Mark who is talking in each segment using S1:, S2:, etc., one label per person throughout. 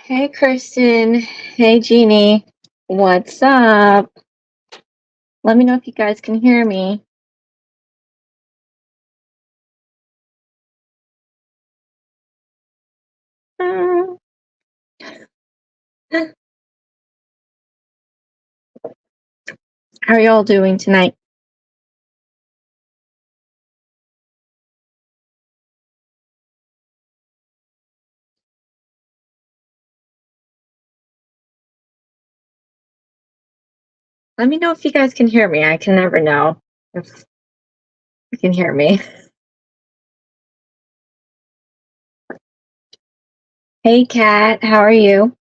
S1: Hey, Kristen. Hey, Jeannie. What's up? Let me know if you guys can hear me. Mm. How are y'all doing tonight? Let me know if you guys can hear me. I can never know if you can hear me. Hey, Kat. How are you?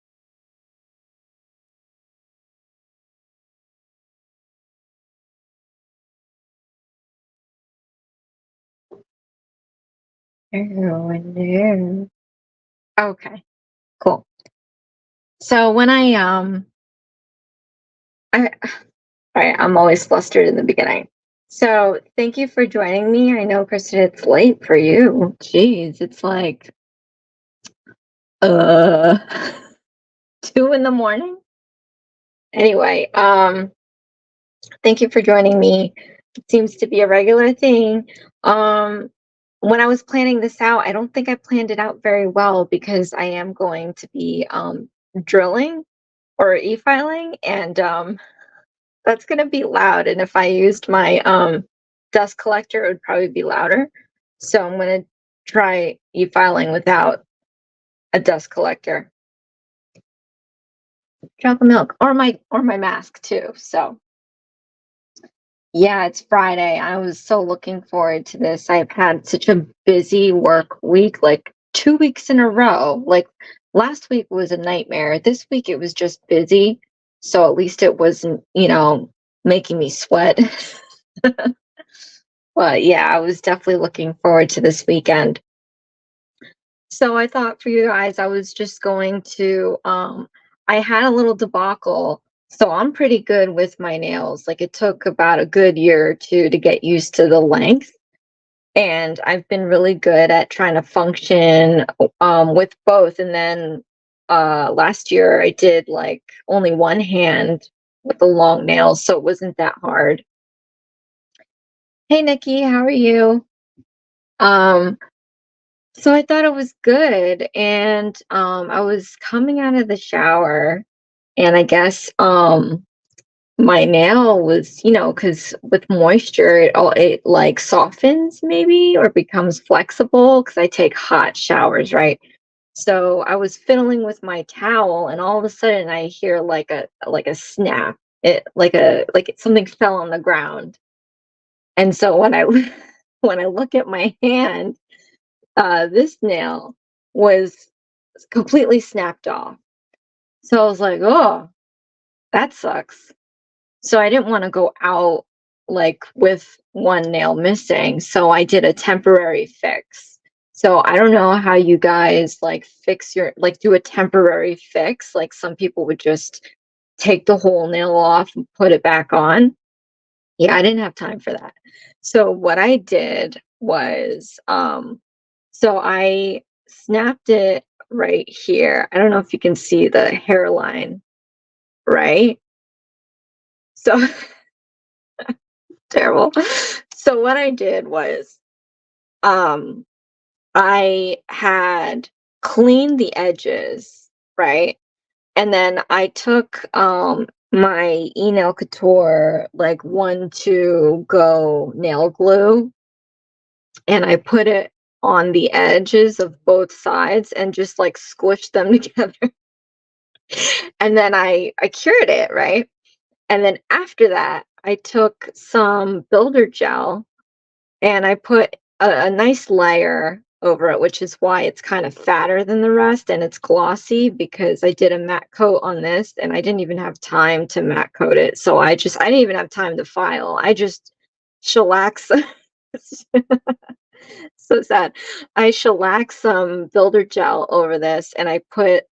S1: Oh, no. Okay, cool. So when I, all right, I'm always flustered in the beginning. So thank you for joining me. I know, Kristen, it's late for you. Jeez, it's like uh 2 in the morning. Anyway, thank you for joining me. It seems to be a regular thing. Um, when I was planning this out, I don't think I planned it out very well because I am going to be drilling or e-filing, and that's going to be loud. And if I used my dust collector, it would probably be louder. So I'm going to try e-filing without a dust collector. Chocolate milk or my mask too. So yeah, it's Friday. I was so looking forward to this. I've had such a busy work week, like 2 weeks in a row. Like last week was a nightmare. This week it was just busy. So at least it wasn't, making me sweat. But yeah, I was definitely looking forward to this weekend. So I thought for you guys, I was just going to I had a little debacle. So I'm pretty good with my nails. Like it took about a good year or two to get used to the length. And I've been really good at trying to function with both. And then last year I did like only one hand with the long nails, so it wasn't that hard. Hey Nikki, how are you? Um, So I thought it was good, and I was coming out of the shower, and I guess my nail was, because with moisture, it like softens maybe or becomes flexible because I take hot showers, right? So I was fiddling with my towel, and all of a sudden I hear like a snap. It something fell on the ground, and so when I when I look at my hand, this nail was completely snapped off. So I was like, "Oh, that sucks." So I didn't wanna go out, like, with one nail missing, so I did a temporary fix. So I don't know how you guys, like, do a temporary fix, like, some people would just take the whole nail off and put it back on. Yeah, I didn't have time for that. So what I did was, so I snapped it right here. I don't know if you can see the hairline, right? So terrible. So what I did was, um, I had cleaned the edges, right? And then I took my E-Nail Couture like 1, 2 go nail glue, and I put it on the edges of both sides and just like squished them together. And then I cured it, right? And then after that, I took some builder gel and I put a nice layer over it, which is why it's kind of fatter than the rest and it's glossy because I did a matte coat on this and I didn't even have time to matte coat it. So I didn't even have time to file. I just shellax so sad. I shellac some builder gel over this and I put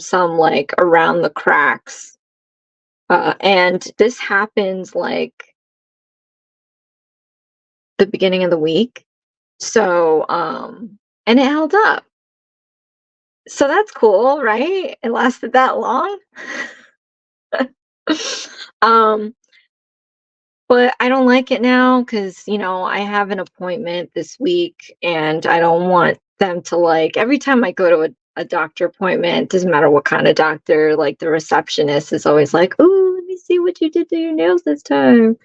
S1: some like around the cracks. And this happens like the beginning of the week. So and it held up. So that's cool, right? It lasted that long? Um, but I don't like it now because, I have an appointment this week and I don't want them to like every time I go to a doctor appointment, doesn't matter what kind of doctor, like the receptionist is always like, "Oh, let me see what you did to your nails this time."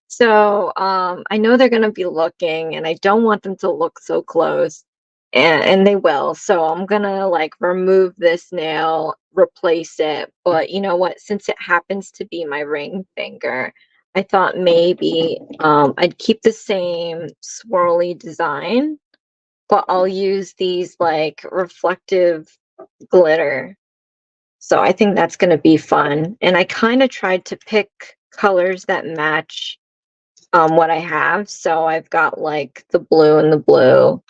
S1: So, I know they're gonna be looking, and I don't want them to look so close, and they will. So I'm gonna like remove this nail, replace it. But you know what? Since it happens to be my ring finger, I thought maybe I'd keep the same swirly design, but I'll use these like reflective glitter. So I think that's gonna be fun. And I kind of tried to pick colors that match what I have. So I've got like the blue and the blue.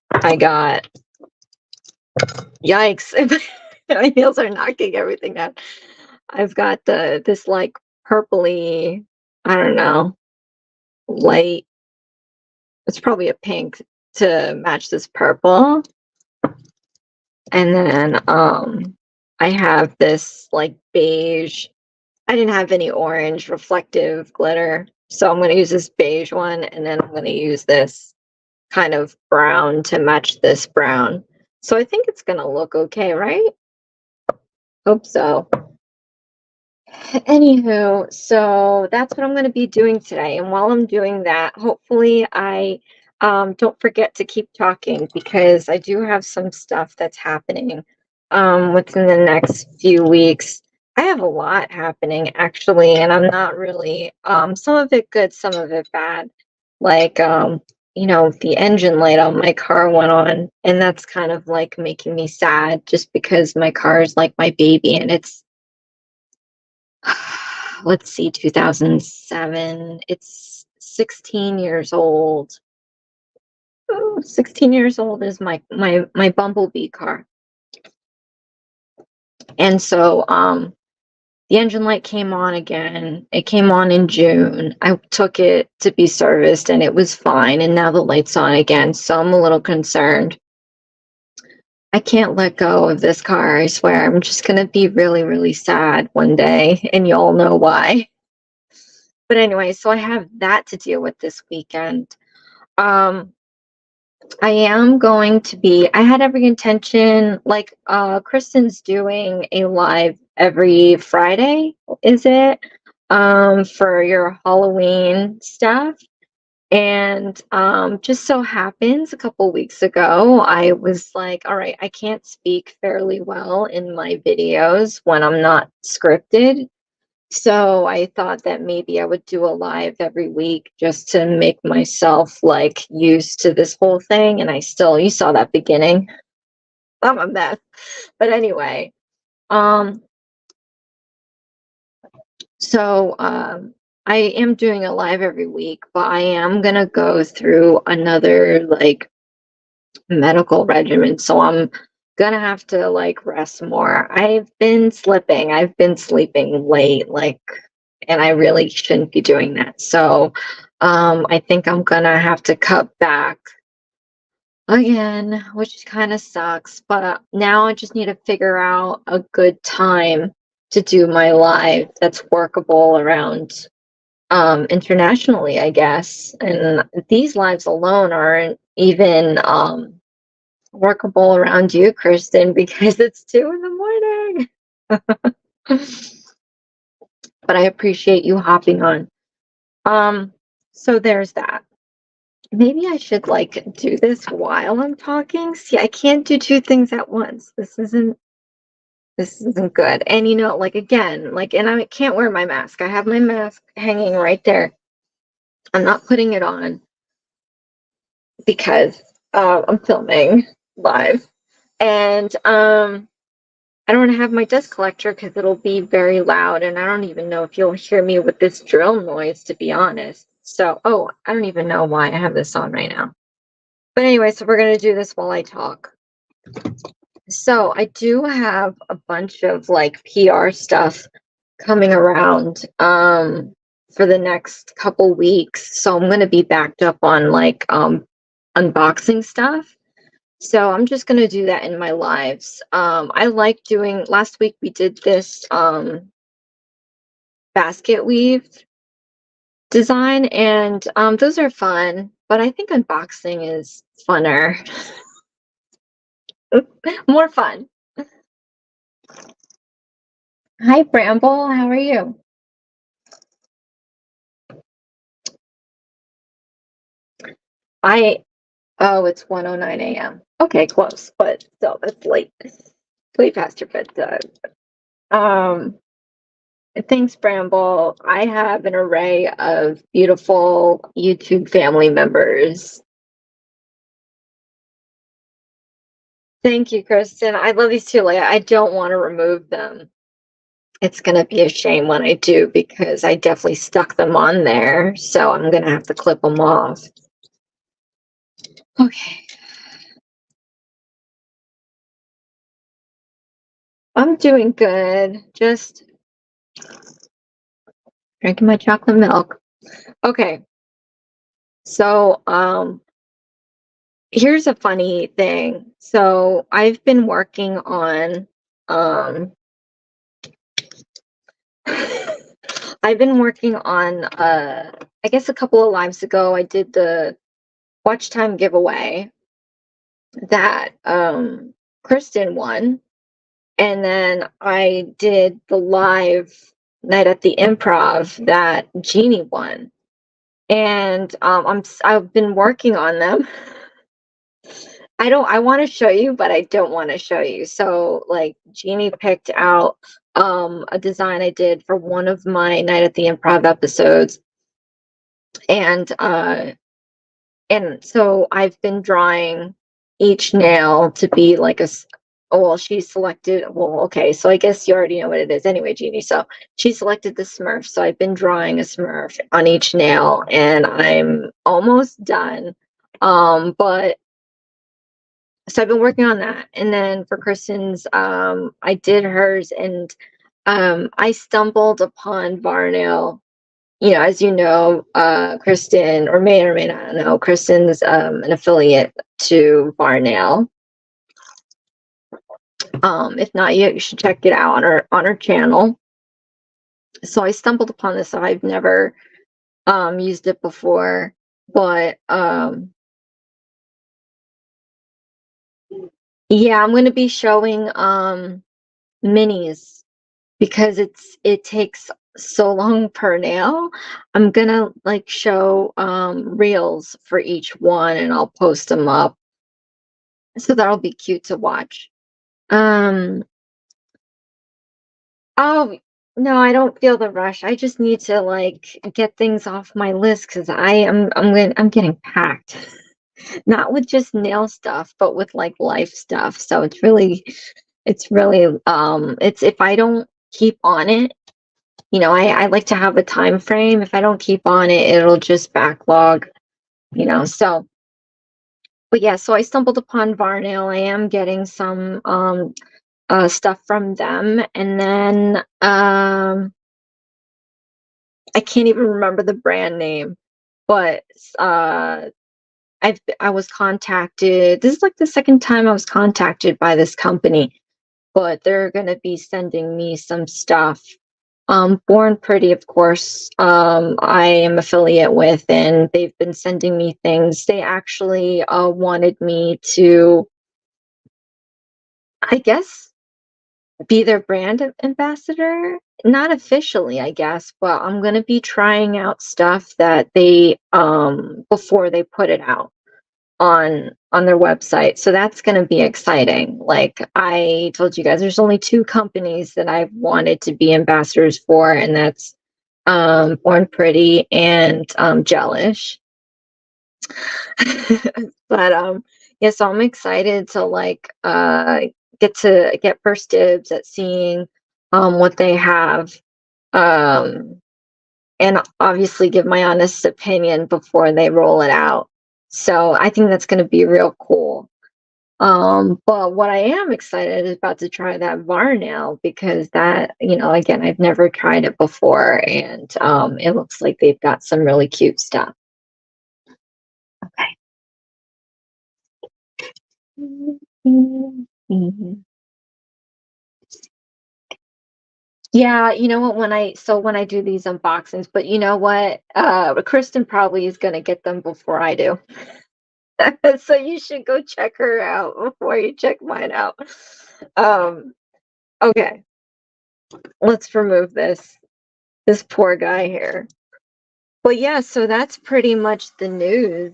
S1: I got yikes. My nails are knocking everything out. I've got this like purpley, I don't know, light. It's probably a pink to match this purple. And then I have this like beige. I didn't have any orange reflective glitter. So I'm gonna use this beige one and then I'm gonna use this kind of brown to match this brown. So I think it's gonna look okay, right? Hope so. Anywho, so that's what I'm going to be doing today. And while I'm doing that, hopefully I don't forget to keep talking because I do have some stuff that's happening within the next few weeks. I have a lot happening actually, and I'm not really some of it good, some of it bad. Like the engine light on my car went on, and that's kind of like making me sad just because my car is like my baby and it's let's see, 2007. It's 16 years old. Oh, 16 years old is my Bumblebee car. And so the engine light came on again. It came on in June. I took it to be serviced and it was fine. And now the light's on again. So I'm a little concerned. I can't let go of this car, I swear. I'm just going to be really, really sad one day. And you'll know why. But anyway, so I have that to deal with this weekend. Um, I am going to be, I had every intention, like Kristen's doing a live every Friday, is it? For your Halloween stuff. And just so happens a couple weeks ago, I was like, all right, I can't speak fairly well in my videos when I'm not scripted. So I thought that maybe I would do a live every week just to make myself like used to this whole thing. And you saw that beginning. I'm a mess. But anyway, um, so I am doing a live every week, but I am gonna go through another like medical regimen. So I'm gonna have to like rest more. I've been slipping. I've been sleeping late, like, and I really shouldn't be doing that. So I think I'm gonna have to cut back again, which kind of sucks. But now I just need to figure out a good time to do my live that's workable around internationally, I guess. And these lives alone aren't even workable around you, Kristen, because it's 2 in the morning. But I appreciate you hopping on. So there's that. Maybe I should like do this while I'm talking. See, I can't do two things at once. This isn't good. And like again, like, and I can't wear my mask. I have my mask hanging right there. I'm not putting it on because I'm filming live. And I don't have my dust collector because it'll be very loud, and I don't even know if you'll hear me with this drill noise, to be honest. So, oh, I don't even know why I have this on right now. But anyway, so we're going to do this while I talk. So I do have a bunch of like PR stuff coming around for the next couple weeks. So I'm going to be backed up on like unboxing stuff. So I'm just gonna do that in my lives. I like doing. Last week we did this basket weave design, and those are fun. But I think unboxing is funner, more fun. Hi, Bramble. How are you? I Oh, it's 1:09 a.m. Okay, close, but still, that's late. Way past your bedtime. Um, Thanks, Bramble. I have an array of beautiful YouTube family members. Thank you, Kristen. I love these two. Like, I don't want to remove them. It's gonna be a shame when I do because I definitely stuck them on there. So I'm gonna have to clip them off. Okay. I'm doing good. Just drinking my chocolate milk. Okay. So, here's a funny thing. So I've been working on um I've been working on I guess a couple of lives ago I did the watch time giveaway that Kristen won, and then I did the live night at the improv that Jeannie won. And I've been working on them. I want to show you, but I don't want to show you. So like Jeannie picked out a design I did for one of my Night at the Improv episodes. And so I've been drawing each nail to be like well, she selected, well, okay, so I guess you already know what it is anyway, Jeannie. So she selected the Smurf. So I've been drawing a Smurf on each nail and I'm almost done. But so I've been working on that. And then for Kristen's, I did hers, and I stumbled upon Varnell. You know, as you know, Kristen, or may not know, Kristen's an affiliate to Varnell. If not yet, you should check it out on her channel. So I stumbled upon this. So I've never used it before, but yeah, I'm going to be showing minis because it takes so long per nail. I'm gonna like show reels for each one and I'll post them up. So that'll be cute to watch. Um oh no, I don't feel the rush. I just need to like get things off my list because I'm getting packed. Not with just nail stuff, but with like life stuff. So it's if I don't keep on it, you know, I like to have a time frame. If I don't keep on it, it'll just backlog, you know. So, but yeah, so I stumbled upon Varnell. I am getting some stuff from them, and then I can't even remember the brand name, but I was contacted. This is like the second time I was contacted by this company, but they're gonna be sending me some stuff. Born Pretty, of course, I am affiliate with, and they've been sending me things. They actually wanted me to, I guess, be their brand ambassador. Not officially, I guess, but I'm gonna be trying out stuff that they before they put it out on their website. So that's going to be exciting. Like I told you guys, there's only two companies that I've wanted to be ambassadors for, and that's Born Pretty and Jellish. But yeah, so I'm excited to like get first dibs at seeing what they have. Um and obviously give my honest opinion before they roll it out. So I think that's going to be real cool. But what I am excited is about to try that Varnell because that, you know, again, I've never tried it before, and it looks like they've got some really cute stuff. Okay. Yeah, you know what? When I do these unboxings, but you know what? Kristen probably is gonna get them before I do. So you should go check her out before you check mine out. Um, okay, let's remove this poor guy here. But yeah, so that's pretty much the news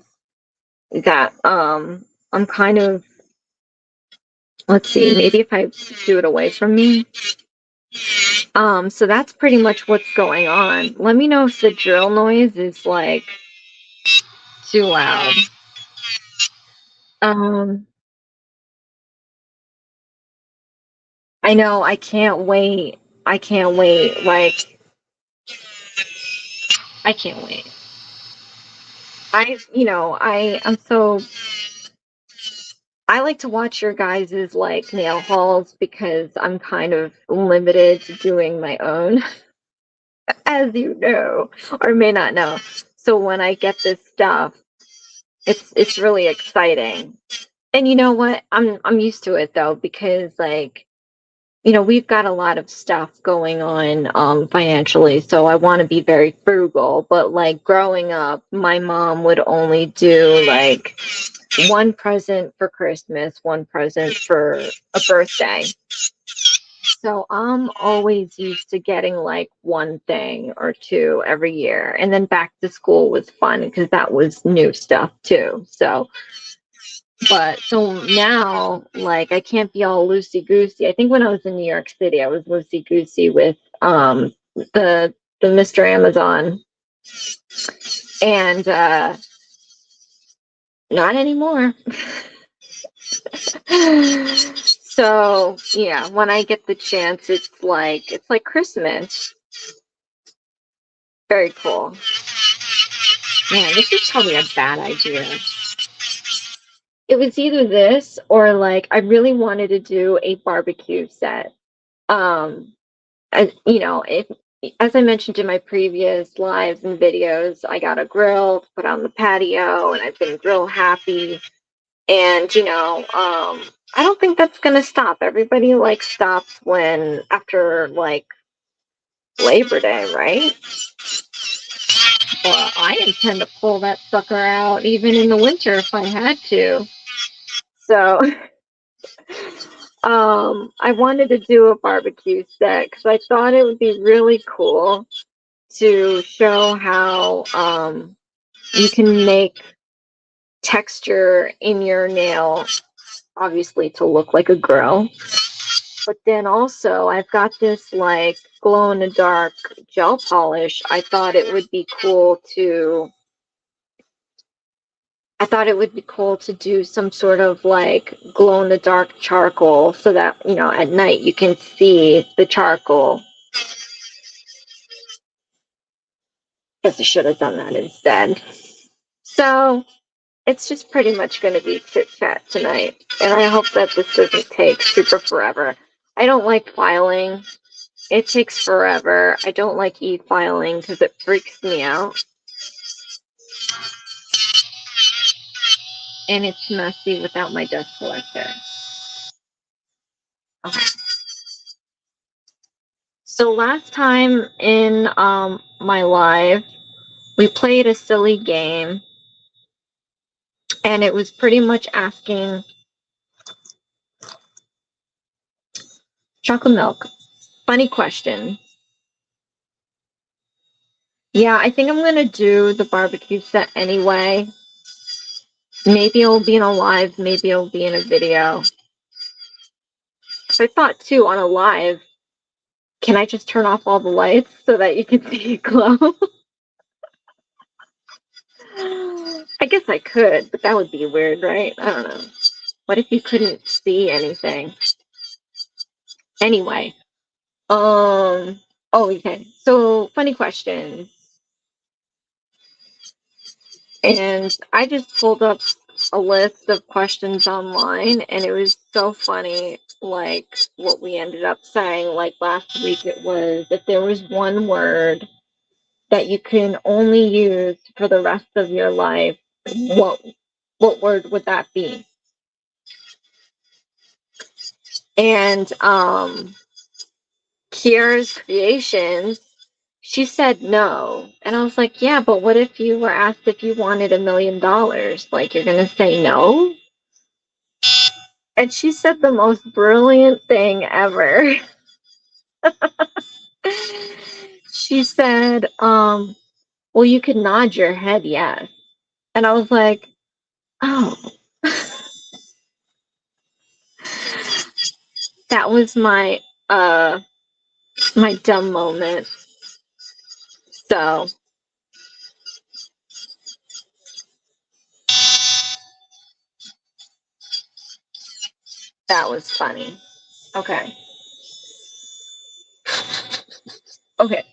S1: that I'm kind of, let's see, maybe if I do it away from me. So that's pretty much what's going on. Let me know if the drill noise is like too loud. Um, I know, I can't wait. I can't wait. Like, I can't wait. I like to watch your guys's like nail hauls because I'm kind of limited to doing my own, as you know, or may not know. So when I get this stuff, it's really exciting. And you know what? I'm used to it though because like we've got a lot of stuff going on financially, so I want to be very frugal, but like growing up, my mom would only do like one present for Christmas, one present for a birthday. So I'm always used to getting like one thing or two every year. And then back to school was fun because that was new stuff too. So now, like, I can't be all loosey goosey. I think when I was in New York City, I was loosey goosey with the Mr. Amazon, and not anymore. So yeah, when I get the chance, it's like Christmas. Very cool. Man, this is probably a bad idea. It was either this or like I really wanted to do a barbecue set. Um, and if as I mentioned in my previous lives and videos, I got a grill to put on the patio, and I've been grill happy. And I don't think that's gonna stop. Everybody like stops when after like Labor Day, right? Well, I intend to pull that sucker out even in the winter if I had to. So, I wanted to do a barbecue set because I thought it would be really cool to show how you can make texture in your nail, obviously to look like a grill. But then also, I've got this like glow in the dark gel polish. I thought it would be cool to do some sort of like glow in the dark charcoal so that, at night you can see the charcoal. Guess I should have done that instead. So it's just pretty much going to be chit chat tonight. And I hope that this doesn't take super forever. I don't like filing. It takes forever. I don't like e-filing because it freaks me out. And it's messy without my dust collector. Okay. So last time in my live, we played a silly game, and it was pretty much asking chocolate milk. Funny question. Yeah, I think I'm gonna do the barbecue set anyway. Maybe it'll be in a live, maybe it'll be in a video. So I thought too on a live, can I just turn off all the lights so that you can see it glow? I guess I could, but that would be weird, right? I don't know. What if you couldn't see anything? Anyway, oh, okay. So, funny question. And I just pulled up a list of questions online, and it was so funny, like what we ended up saying. Like last week, it was if there was one word that you can only use for the rest of your life, what word would that be? And Kiera's Creations, she said no. And I was like, yeah, but what if you were asked if you wanted $1 million? Like, you're going to say no? And she said the most brilliant thing ever. She said, well, you could nod your head yes. And I was like, oh, that was my dumb moment. So that was funny. Okay. Okay.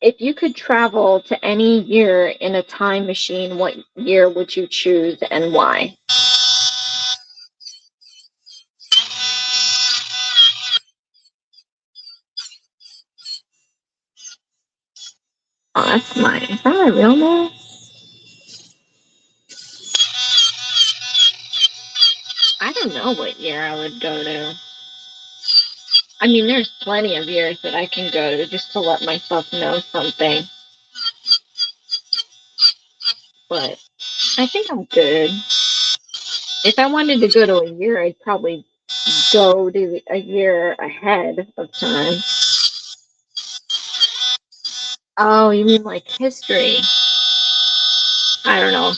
S1: If you could travel to any year in a time machine, what year would you choose and why? Oh, that's mine. Is that my real name? I don't know what year I would go to. I mean, there's plenty of years that I can go to just to let myself know something. But I think I'm good. If I wanted to go to a year, I'd probably go to a year ahead of time. Oh, you mean like history? I don't know.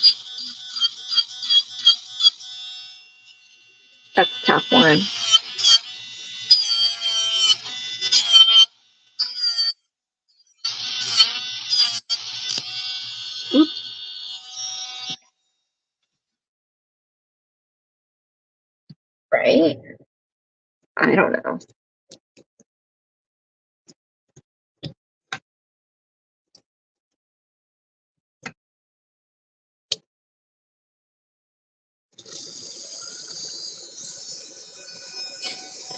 S1: That's a tough one. Oops, right? I don't know.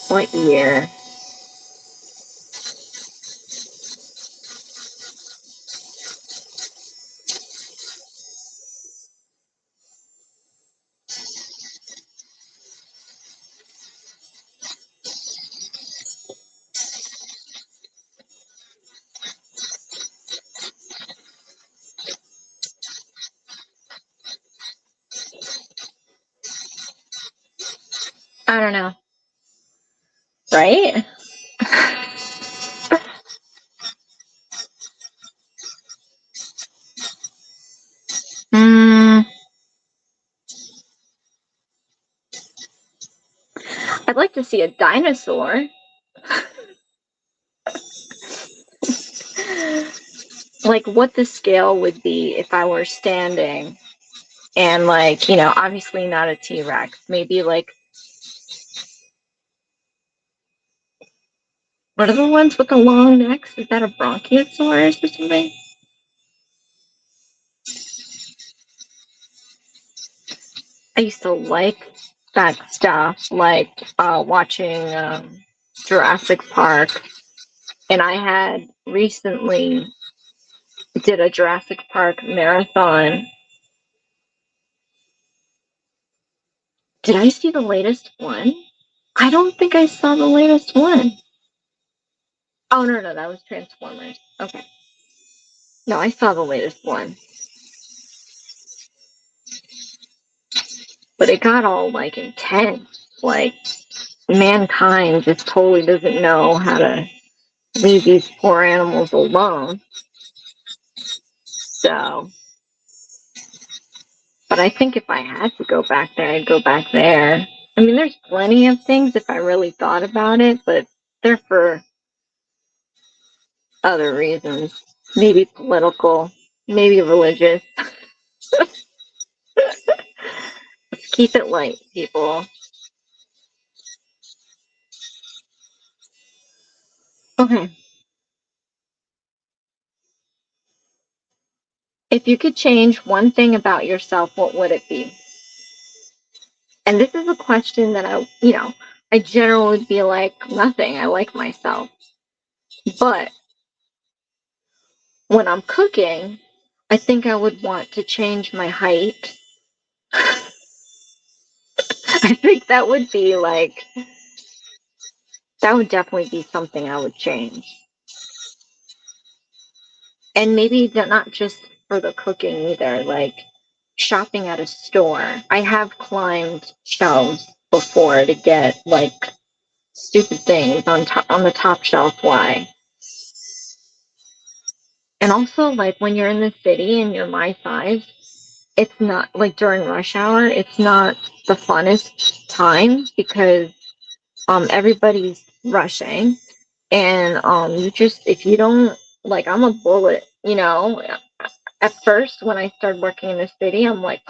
S1: What year? I don't know. Right? Mm, I'd like to see a dinosaur. Like what the scale would be if I were standing and like, obviously not a T-Rex. Maybe like what are the ones with the long necks? Is that a Bronchiosaurus or something? I used to like that stuff, like watching Jurassic Park. And I had recently did a Jurassic Park marathon. Did I see the latest one? I don't think I saw the latest one. Oh, no, no, that was Transformers. Okay. No, I saw the latest one. But it got all like intense. Like mankind just totally doesn't know how to leave these poor animals alone. So, but I think if I had to go back there, I'd go back there. I mean, there's plenty of things if I really thought about it, but they're for other reasons. Maybe political, maybe religious. Let's keep it light, people. Okay. If you could change one thing about yourself, what would it be? And this is a question that I generally would be like, nothing. I like myself. But when I'm cooking, I think I would want to change my height. I think that would be like That would definitely be something I would change. And maybe not just for the cooking either, like shopping at a store. I have climbed shelves before to get like stupid things on the top shelf. Why? And also, like when you're in the city and you're my size, it's not like during rush hour. It's not the funnest time because everybody's rushing, and you just if you don't like, I'm a bullet. At first when I started working in the city, I'm like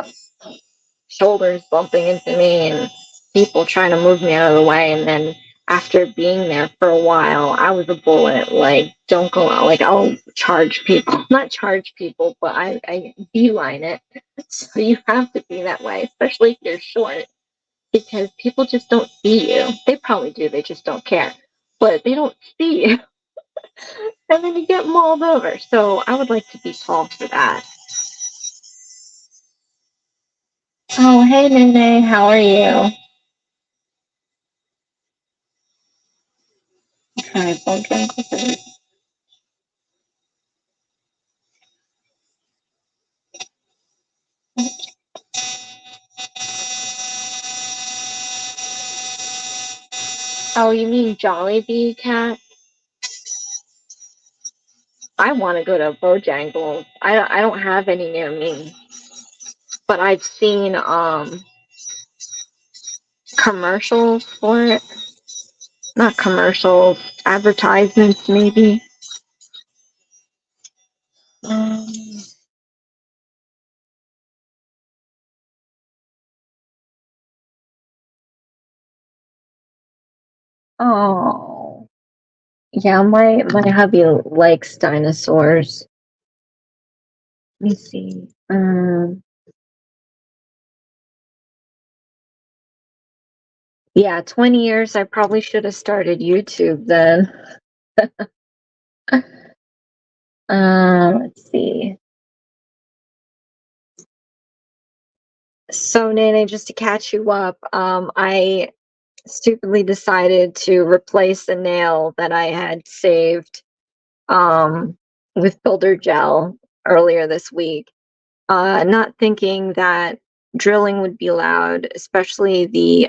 S1: shoulders bumping into me and people trying to move me out of the way. And then after being there for a while, I was a bullet. Like, don't go out. Like, I'll charge people, not charge people, but I beeline it. So you have to be that way, especially if you're short, because people just don't see you. They probably do, they just don't care. But they don't see you. And then you get mauled over. So I would like to be tall for that. Oh, hey, Nene, how are you? Hi, Bojangles. Oh, you mean Jollibee, Cat? I want to go to Bojangles. I don't have any near me, but I've seen commercials for it. Not commercials, advertisements maybe. Um, oh, yeah, my hubby likes dinosaurs. Let me see. Yeah, 20 years. I probably should have started YouTube then. Let's see. So, Nene, just to catch you up, I stupidly decided to replace the nail that I had saved with builder gel earlier this week, not thinking that drilling would be loud, especially the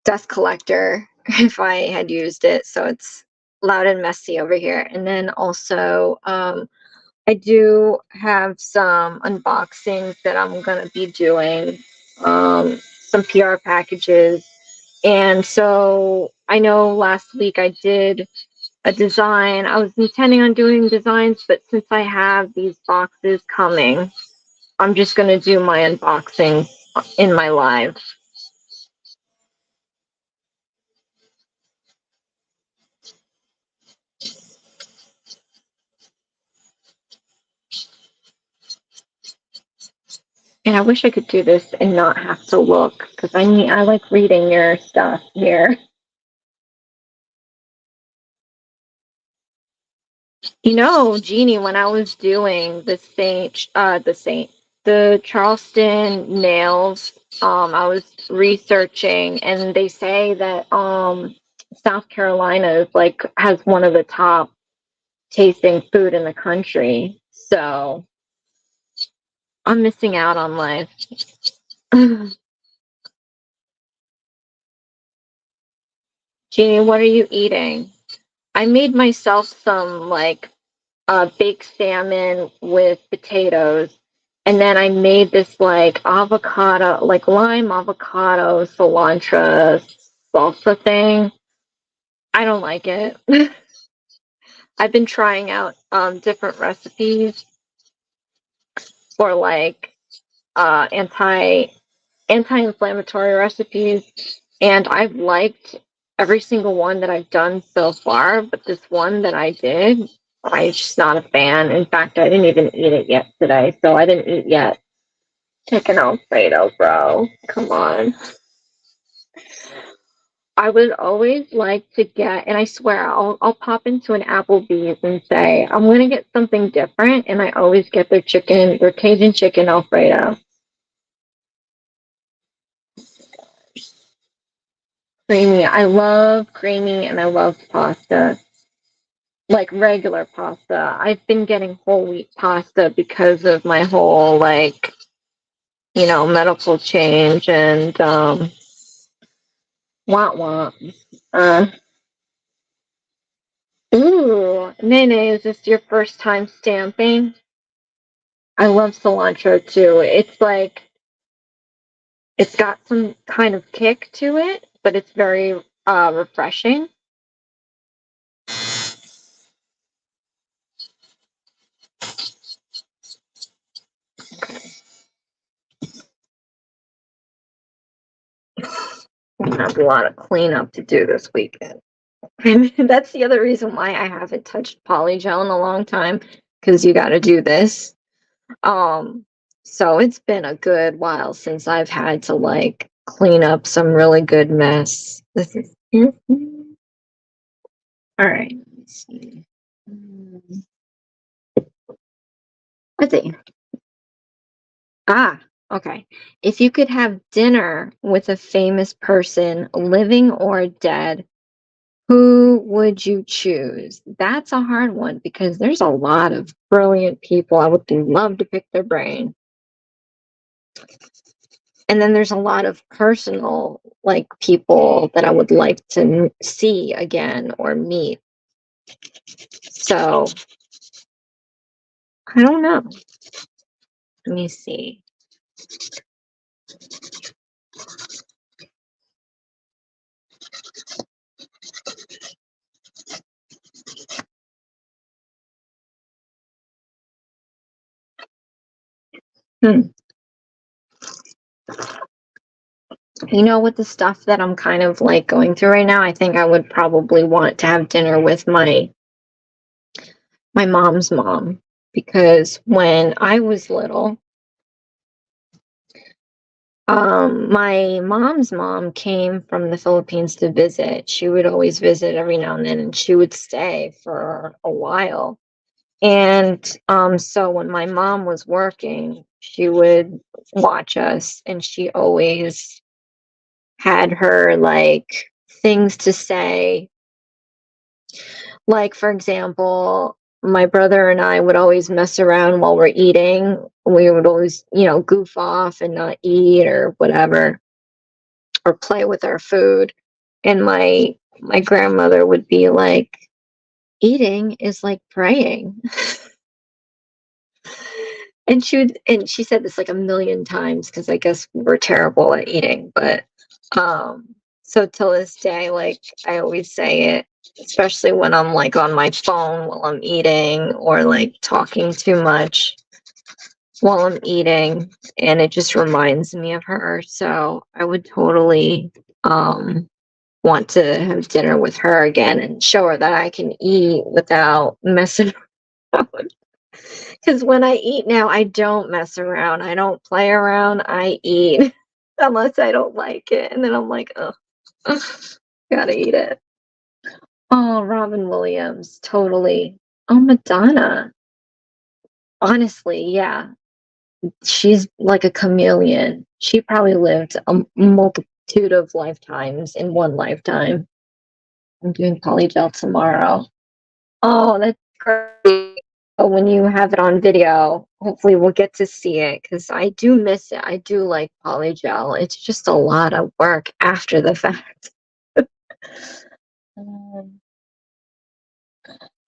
S1: dust collector if I had used it. So it's loud and messy over here. And then also, I do have some unboxings that I'm going to be doing, some PR packages. And so I know last week I did a design. I was intending on doing designs, but since I have these boxes coming, I'm just going to do my unboxing in my live. And I wish I could do this and not have to look because I like reading your stuff here. Jeannie, when I was doing the Charleston nails, I was researching, and they say that South Carolina is like has one of the top tasting food in the country. So I'm missing out on life. Jeannie, what are you eating? I made myself some like baked salmon with potatoes. And then I made this like avocado, like lime avocado cilantro salsa thing. I don't like it. I've been trying out different recipes for like anti-inflammatory recipes, and I've liked every single one that I've done so far, but this one that I did, I'm just not a fan. In fact, I didn't even eat it yet today, so I didn't eat yet. Chicken Alfredo, bro. Come on. I would always like to get, and I swear I'll pop into an Applebee's and say I'm gonna get something different, and I always get their Cajun chicken Alfredo. Creamy. I love creamy and I love pasta. Like regular pasta. I've been getting whole wheat pasta because of my whole like, medical change and want want. Uh Ooh, Nene, is this your first time stamping? I love cilantro too. It's like it's got some kind of kick to it, but it's very refreshing. I have a lot of cleanup to do this weekend. I mean, that's the other reason why I haven't touched polygel in a long time, because you got to do this. Um, so it's been a good while since I've had to like clean up some really good mess. This is all right. Let me see. Let's see. Ah, okay. If you could have dinner with a famous person, living or dead, who would you choose? That's a hard one because there's a lot of brilliant people. I would love to pick their brain. And then there's a lot of personal, like people that I would like to see again or meet. So I don't know. Let me see. Hmm. With the stuff that I'm kind of like going through right now, I think I would probably want to have dinner with my mom's mom, because when I was little, my mom's mom came from the Philippines to visit. She would always visit every now and then, and she would stay for a while. And so when my mom was working, she would watch us, and she always had her like things to say. Like, for example, my brother and I would always mess around while we're eating. We would always, goof off and not eat or whatever, or play with our food. And my grandmother would be like, eating is like praying. And she said this like a million times because I guess we're terrible at eating. But so till this day, like I always say it, especially when I'm like on my phone while I'm eating or like talking too much while I'm eating, and it just reminds me of her. So I would totally want to have dinner with her again and show her that I can eat without messing around. Because when I eat now, I don't mess around. I don't play around. I eat unless I don't like it. And then I'm like, oh, gotta eat it. Oh, Robin Williams, totally. Oh, Madonna. Honestly, yeah. She's like a chameleon. She probably lived a multitude of lifetimes in one lifetime. I'm doing polygel tomorrow. Oh, that's great. When you have it on video, hopefully we'll get to see it because I do miss it. I do like polygel. It's just a lot of work after the fact. Um,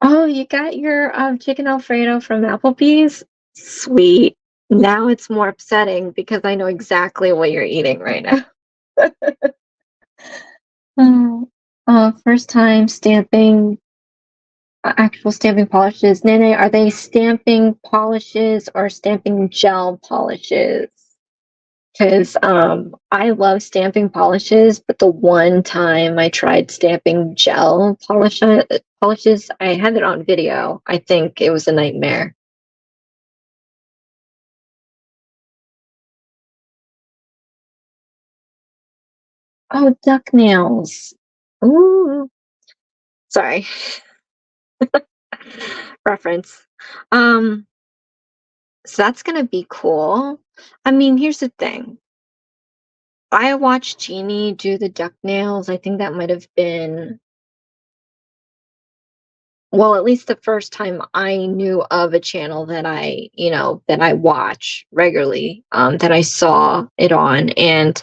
S1: oh, you got your chicken Alfredo from Applebee's? Sweet. Now it's more upsetting because I know exactly what you're eating right now. Oh, first time stamping actual stamping polishes. Nene, are they stamping polishes or stamping gel polishes? Because I love stamping polishes, but the one time I tried stamping polishes, I had it on video. I think it was a nightmare. Oh, duck nails. Ooh, sorry. Reference. Um, so that's gonna be cool. I mean, here's the thing. I watched Jeannie do the duck nails. I think that might have been, well, at least the first time I knew of a channel that that I watch regularly, that I saw it on. And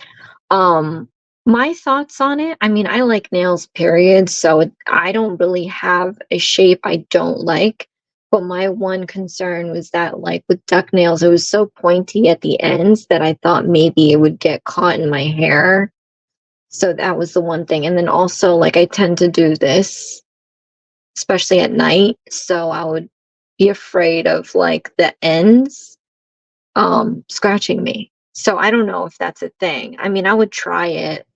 S1: um, my thoughts on it, I mean, I like nails, period. So I don't really have a shape I don't like. But my one concern was that, like with duck nails, it was so pointy at the ends that I thought maybe it would get caught in my hair. So that was the one thing. And then also, like, I tend to do this, especially at night. So I would be afraid of like the ends scratching me. So I don't know if that's a thing. I mean, I would try it,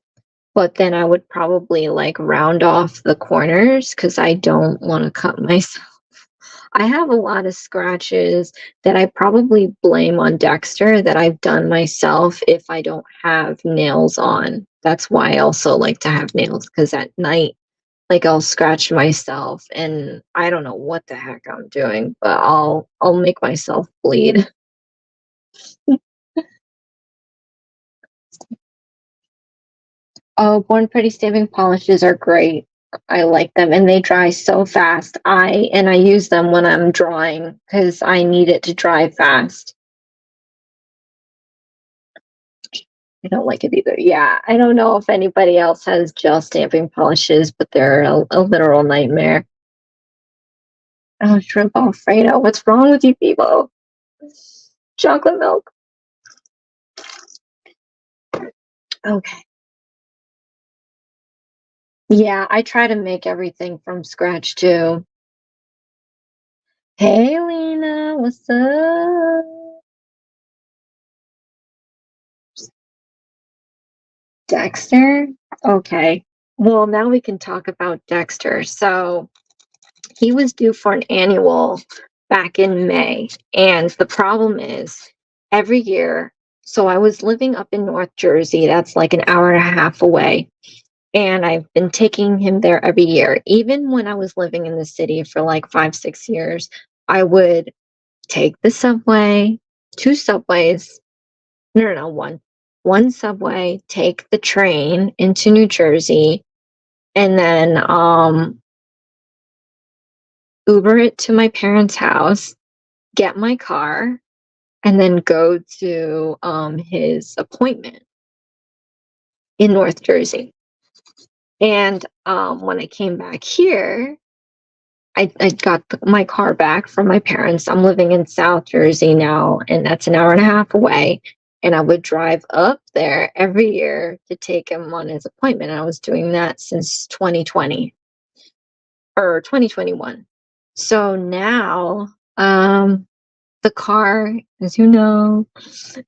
S1: but then I would probably like round off the corners because I don't want to cut myself. I have a lot of scratches that I probably blame on Dexter that I've done myself if I don't have nails on. That's why I also like to have nails, because at night, like, I'll scratch myself and I don't know what the heck I'm doing, but I'll make myself bleed. Oh, Born Pretty stamping polishes are great. I like them and they dry so fast. I use them when I'm drawing because I need it to dry fast. I don't like it either. Yeah, I don't know if anybody else has gel stamping polishes, but they're a literal nightmare. Oh, shrimp Alfredo. What's wrong with you people? Chocolate milk. Okay. Yeah, I try to make everything from scratch too. Hey, Lena, what's up? Dexter? Okay. Well, now we can talk about Dexter. So he was due for an annual back in May. And the problem is every year, so I was living up in North Jersey, that's like an hour and a half away. And I've been taking him there every year. Even when I was living in the city for like 5, 6 years, I would take the subway, two subways, no, one subway, take the train into New Jersey, and then Uber it to my parents' house, get my car, and then go to his appointment in North Jersey. And when I came back here, I got my car back from my parents. I'm living in South Jersey now, and that's an hour and a half away. And I would drive up there every year to take him on his appointment. And I was doing that since 2020 or 2021. So now, the car, as you know,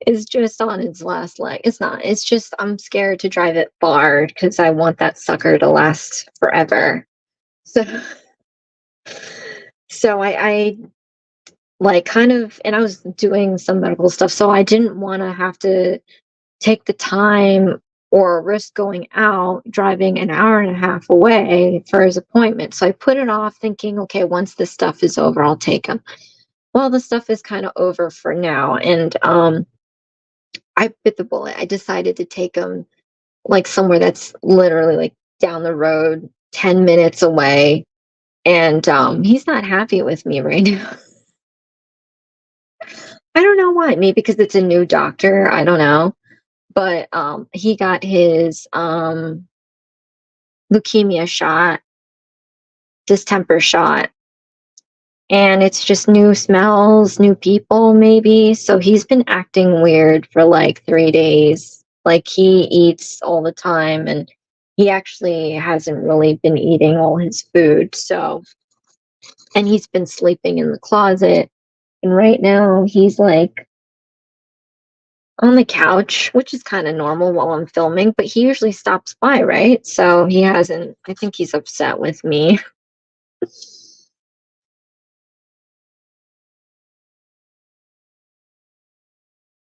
S1: is just on its last leg. It's not. It's just I'm scared to drive it far because I want that sucker to last forever. So, so I like kind of, and I was doing some medical stuff, so I didn't want to have to take the time or risk going out driving an hour and a half away for his appointment. So I put it off thinking, okay, once this stuff is over, I'll take him. Well, the stuff is kind of over for now, and I bit the bullet. I decided to take him like somewhere that's literally like down the road, 10 minutes away, and he's not happy with me right now. I don't know why. Maybe because it's a new doctor. I don't know. But he got his leukemia shot, distemper shot, and it's just new smells, new people, maybe. So he's been acting weird for like 3 days. Like he eats all the time, and he actually hasn't really been eating all his food. So, and he's been sleeping in the closet. And right now he's like on the couch, which is kind of normal while I'm filming, but he usually stops by, right? So he hasn't, I think he's upset with me.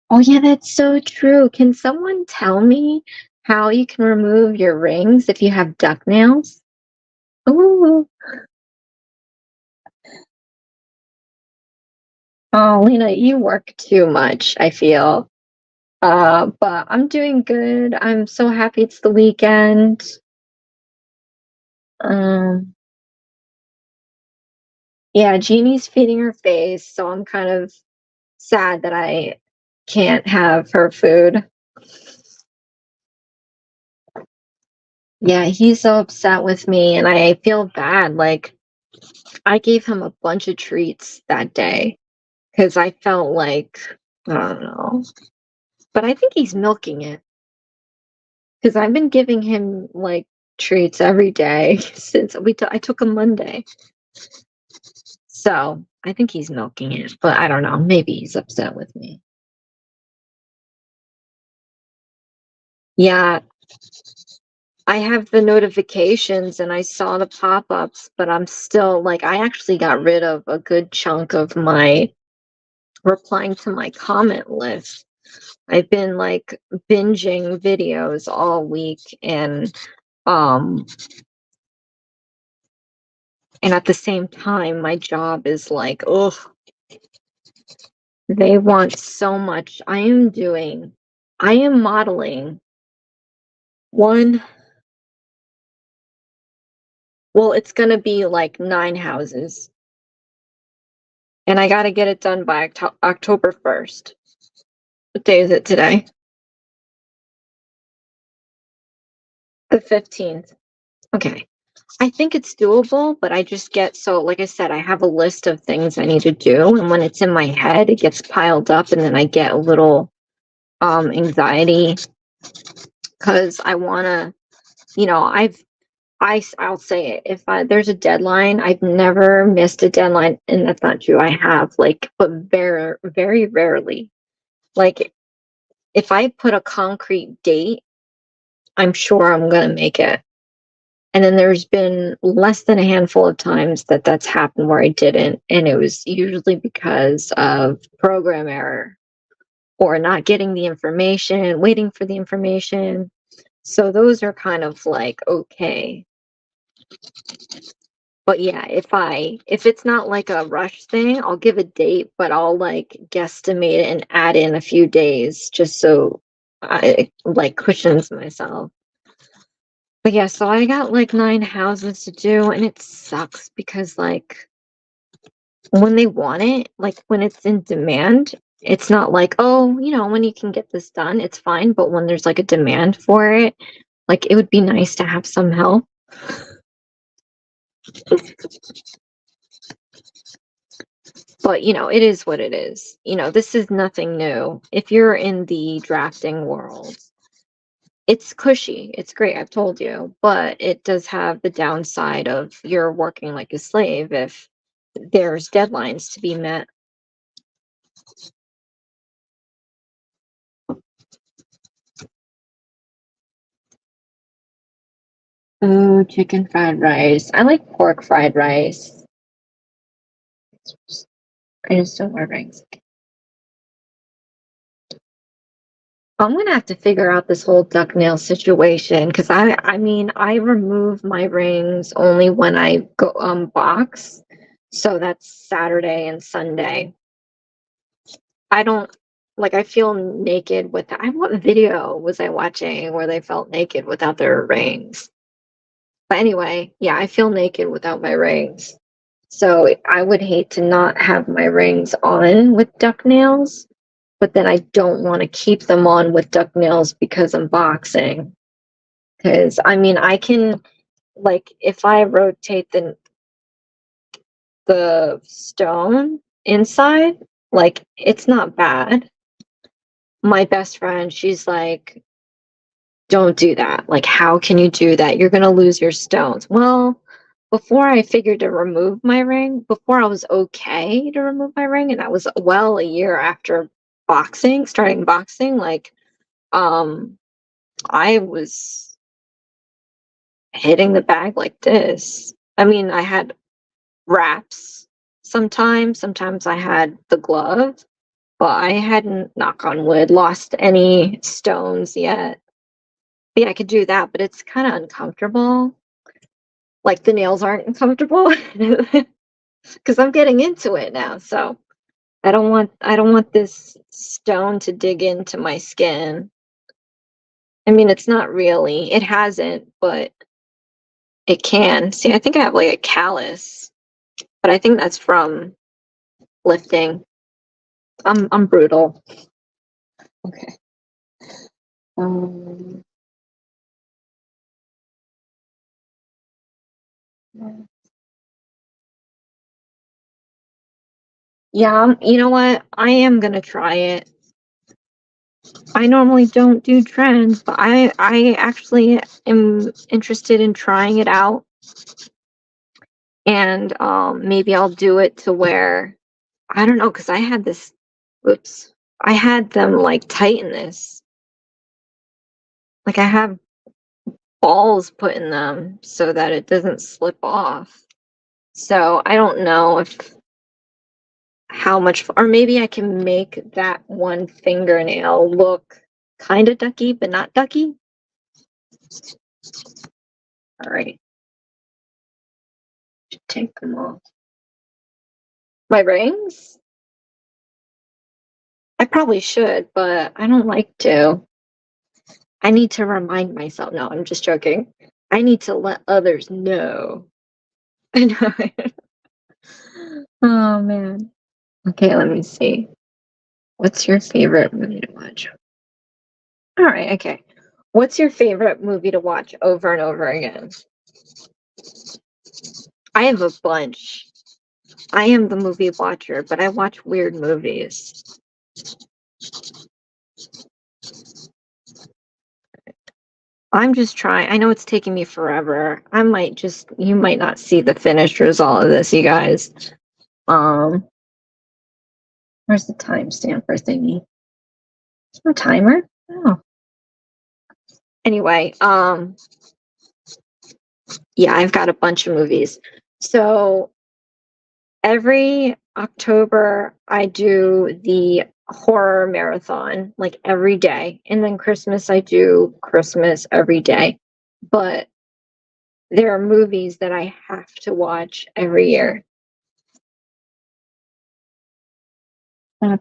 S1: Oh, yeah, that's so true. Can someone tell me how you can remove your rings if you have duck nails? Ooh. Oh, Lena, you work too much, I feel. But I'm doing good. I'm so happy it's the weekend. Um, yeah, Jeannie's feeding her face, so I'm kind of sad that I can't have her food. Yeah, he's so upset with me, and I feel bad. Like, I gave him a bunch of treats that day because I felt like, I don't know, but I think he's milking it because I've been giving him like treats every day since I took him Monday. So I think he's milking it, but I don't know. Maybe he's upset with me. Yeah, I have the notifications and I saw the pop-ups, but I'm still like, I actually got rid of a good chunk of my replying to my comment list. I've been like binging videos all week um and at the same time my job is like, oh, they want so much. I am modeling one. Well, it's gonna be like 9 houses, and I gotta get it done by October 1st. What day is it today? The 15th. Okay. I think it's doable, but I just get so, like I said, I have a list of things I need to do, and when it's in my head, it gets piled up, and then I get a little anxiety because I wanna, you know, I'll say it. If there's a deadline, I've never missed a deadline, and that's not true. I have, like, but very, very rarely. Like, if I put a concrete date, I'm sure I'm gonna make it. And then there's been less than a handful of times that that's happened where I didn't, and it was usually because of program error or not getting the information, waiting for the information. So those are kind of like okay. But yeah, if it's not like a rush thing, I'll give a date, but I'll like guesstimate it and add in a few days just so I like cushions myself. But yeah, so I got like 9 houses to do, and it sucks because like when they want it, like when it's in demand, it's not like, oh, when you can get this done, it's fine. But when there's like a demand for it, like it would be nice to have some help. But it is what it is. This is nothing new. If you're in the drafting world, it's cushy. It's great, I've told you, but it does have the downside of you're working like a slave if there's deadlines to be met. Oh, chicken fried rice. I like pork fried rice. I just don't wear rings. I'm gonna have to figure out this whole duck nail situation because I mean I remove my rings only when I go box. So that's Saturday and Sunday. I don't like I feel naked with what video was I watching where they felt naked without their rings? But anyway, yeah, I feel naked without my rings. So I would hate to not have my rings on with duck nails, but then I don't want to keep them on with duck nails because I'm boxing. Because I mean, I can like if I rotate the stone inside, like it's not bad. My best friend, she's like, don't do that. Like, how can you do that? You're gonna lose your stones. Well, before I figured to remove my ring, before I was okay to remove my ring, and that was well a year after starting boxing, like, um, I was hitting the bag like this. I mean, I had wraps sometimes I had the glove, but I hadn't, knock on wood, lost any stones yet. Yeah, I could do that, but it's kind of uncomfortable. Like the nails aren't comfortable because I'm getting into it now. So I don't want this stone to dig into my skin. I mean, it's not really. It hasn't, but it can. See, I think I have like a callus, but I think that's from lifting. I'm brutal. Okay. Um, yeah, you know what? I am gonna try it. I normally don't do trends, but I actually am interested in trying it out, and maybe I'll do it to where I don't know, because I had this. Oops, I had them like tighten this. Like I have balls put in them so that it doesn't slip off. So I don't know if how much, or maybe I can make that one fingernail look kind of ducky, but not ducky. All right, take them off. My rings? I probably should, but I don't like to. I need to remind myself. No, I'm just joking. I need to let others know. I know. Oh man. Okay, let me see. What's your favorite movie to watch? All right, okay. What's your favorite movie to watch over and over again? I have a bunch. I am the movie watcher, but I watch weird movies. I'm just trying. I know it's taking me forever. You might not see the finished result of this, you guys. Um, where's the timestamp for thingy? Is there a timer? Oh. Anyway, yeah, I've got a bunch of movies. So every October, I do the horror marathon like every day. And then Christmas, I do Christmas every day. But there are movies that I have to watch every year.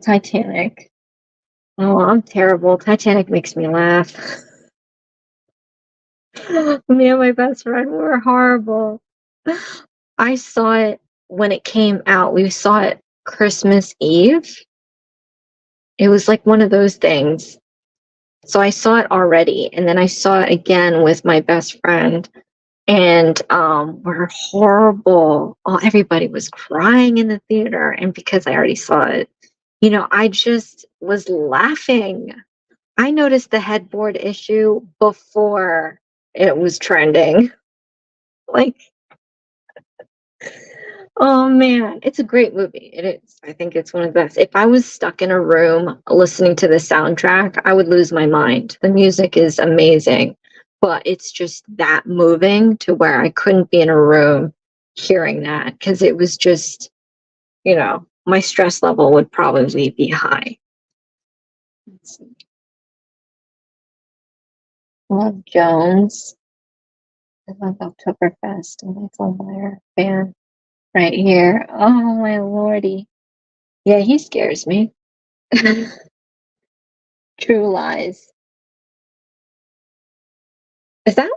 S1: Titanic. Oh, I'm terrible. Titanic makes me laugh. Me and my best friend were horrible. I saw it when it came out. We saw it Christmas Eve. It was like one of those things. So I saw it already, and then I saw it again with my best friend, and we're horrible. Oh, everybody was crying in the theater, and because I already saw it, I just was laughing. I noticed the headboard issue before it was trending. Like, oh man, it's a great movie. It is. I think it's one of the best. If I was stuck in a room listening to the soundtrack, I would lose my mind. The music is amazing, but it's just that moving to where I couldn't be in a room hearing that because it was just, my stress level would probably be high. Let's see. Love Jones. I love Oktoberfest. And Michael Meyer fan right here. Oh my lordy. Yeah, he scares me. True Lies. Is that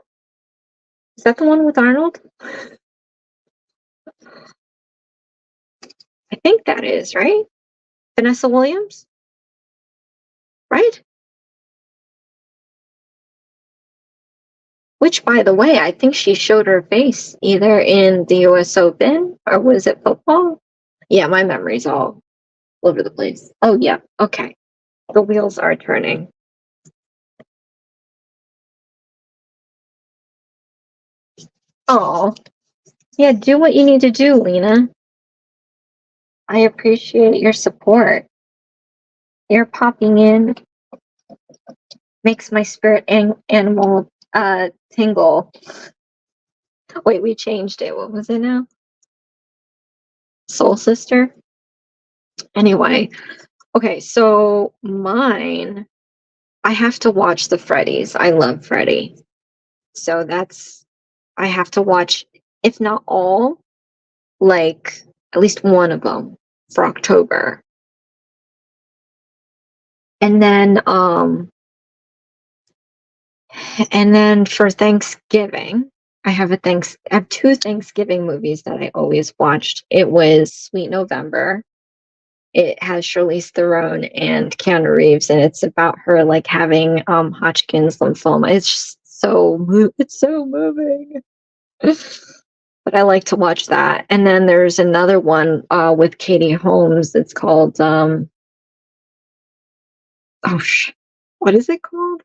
S1: is that the one with Arnold? I think that is, right? Vanessa Williams, right? Which, by the way, I think she showed her face either in the US Open or was it football? Yeah, my memory's all over the place. Oh, yeah. Okay. The wheels are turning. Oh, yeah, do what you need to do, Lena. I appreciate your support. Your popping in makes my spirit animal tingle. Wait, we changed it. What was it now? Soul Sister? Anyway, okay, so mine, I have to watch the Freddy's. I love Freddy. So I have to watch, if not all, like at least one of them for October. And then for Thanksgiving, I have two Thanksgiving movies that I always watched. It was Sweet November. It has Charlize Theron and Keanu Reeves, and it's about her like having Hodgkin's lymphoma. It's just it's so moving. But I like to watch that. And then there's another one with Katie Holmes. It's called oh what is it called?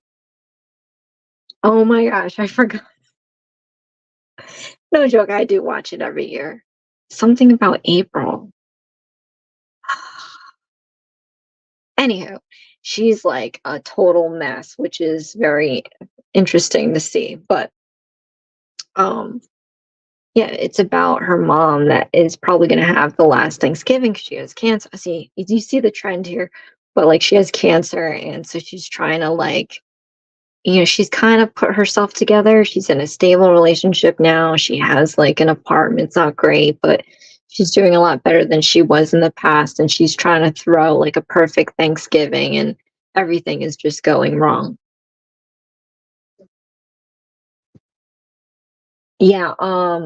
S1: Oh my gosh, I forgot. No joke, I do watch it every year. Something about April. Anywho, she's like a total mess, which is very interesting to see. But um yeah, it's about her mom that is probably going to have the last Thanksgiving 'cause she has cancer. See, you see the trend here, but like she has cancer, and so she's trying to like, she's kind of put herself together. She's in a stable relationship now. She has like an apartment. It's not great, but she's doing a lot better than she was in the past. And she's trying to throw like a perfect Thanksgiving, and everything is just going wrong. Yeah,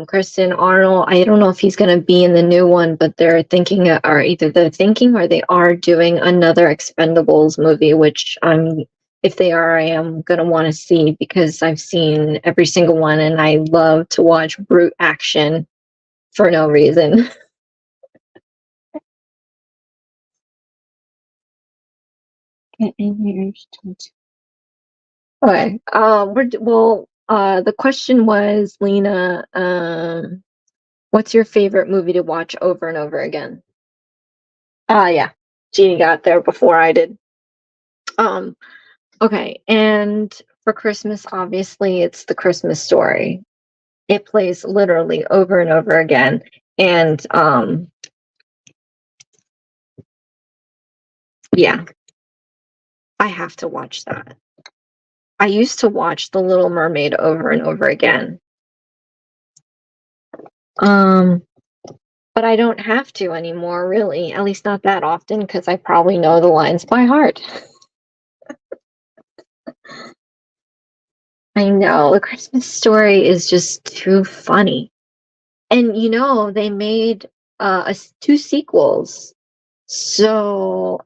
S1: Kristen Arnold. I don't know if he's going to be in the new one, but they're thinking, or either they're thinking or they are doing another Expendables movie, which if they are, I am going to want to see because I've seen every single one and I love to watch brute action for no reason. Okay. The question was, Lena, what's your favorite movie to watch over and over again? Yeah. Jeannie got there before I did. Um, okay, and for Christmas, obviously, it's The Christmas Story. It plays literally over and over again, and yeah, I have to watch that. I used to watch The Little Mermaid over and over again. Um, but I don't have to anymore, really. At least not that often, because I probably know the lines by heart. I know The Christmas Story is just too funny. And they made two sequels. So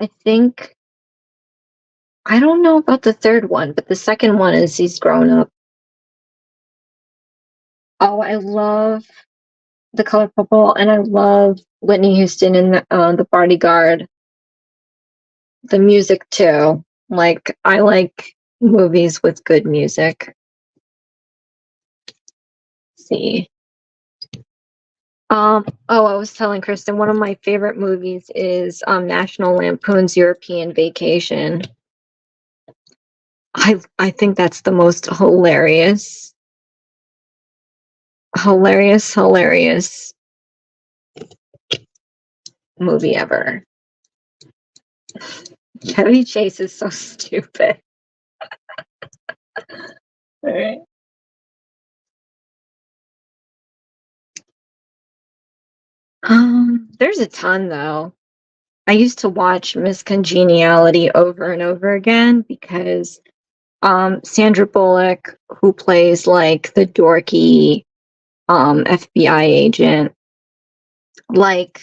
S1: I don't know about the third one, but the second one is he's grown up. Oh, I love The Color Purple, and I love Whitney Houston in the Bodyguard. The music too. Like I like movies with good music. Let's see. I was telling Kristen one of my favorite movies is National Lampoon's European Vacation. I think that's the most hilarious movie ever. Chevy Chase is so stupid. All right. There's a ton though. I used to watch Miss Congeniality over and over again because Sandra Bullock, who plays like the dorky FBI agent, like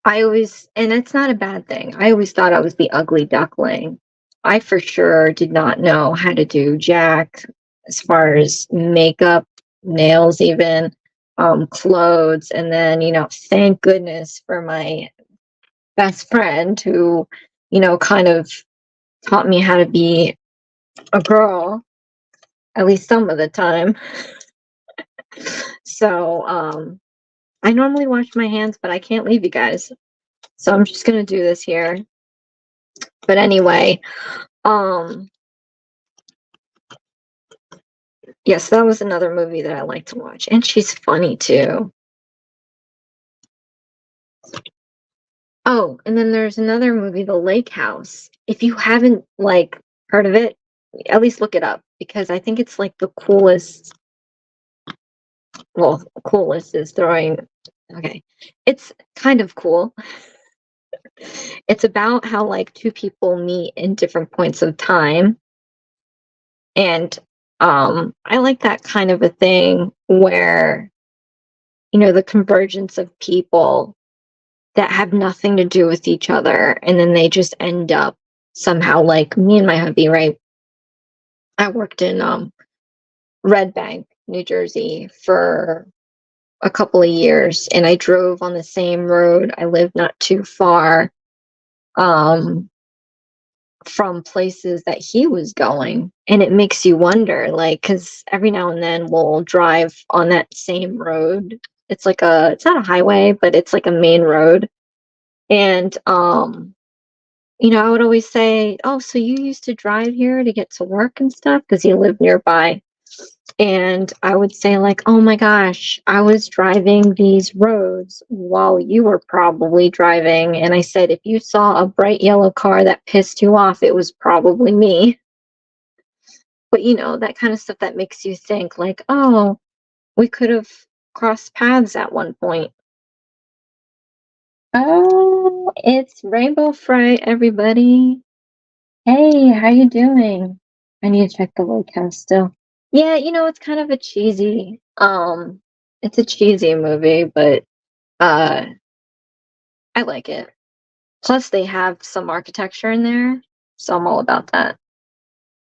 S1: and it's not a bad thing. I always thought I was the ugly duckling. I for sure did not know how to do jack as far as makeup, nails, even clothes. And then, thank goodness for my best friend who, kind of taught me how to be a girl, at least some of the time. So, I normally wash my hands, but I can't leave you guys. So I'm just gonna do this here. But anyway, um, yes, that was another movie that I like to watch, and she's funny too. Oh, and then there's another movie, The Lake House. If you haven't like heard of it, at least look it up because I think it's like the coolest. Well, coolest is throwing. Okay, it's kind of cool. It's about how like two people meet in different points of time. And I like that kind of a thing where, the convergence of people that have nothing to do with each other, and then they just end up somehow, like me and my hubby, right? I worked in Red Bank, New Jersey for a couple of years, and I drove on the same road. I lived not too far um from places that he was going, and it makes you wonder, like, because every now and then we'll drive on that same road. It's not a highway, but it's like a main road. And I would always say, oh, so you used to drive here to get to work and stuff because he lived nearby. And I would say, like, oh my gosh, I was driving these roads while you were probably driving. And I said, if you saw a bright yellow car that pissed you off, it was probably me. But, that kind of stuff that makes you think, like, oh, we could have crossed paths at one point. Oh, it's Rainbow Fright, everybody. Hey, how you doing? I need to check the locale still. Yeah, it's kind of a cheesy, it's a cheesy movie, but uh I like it. Plus they have some architecture in there, so I'm all about that.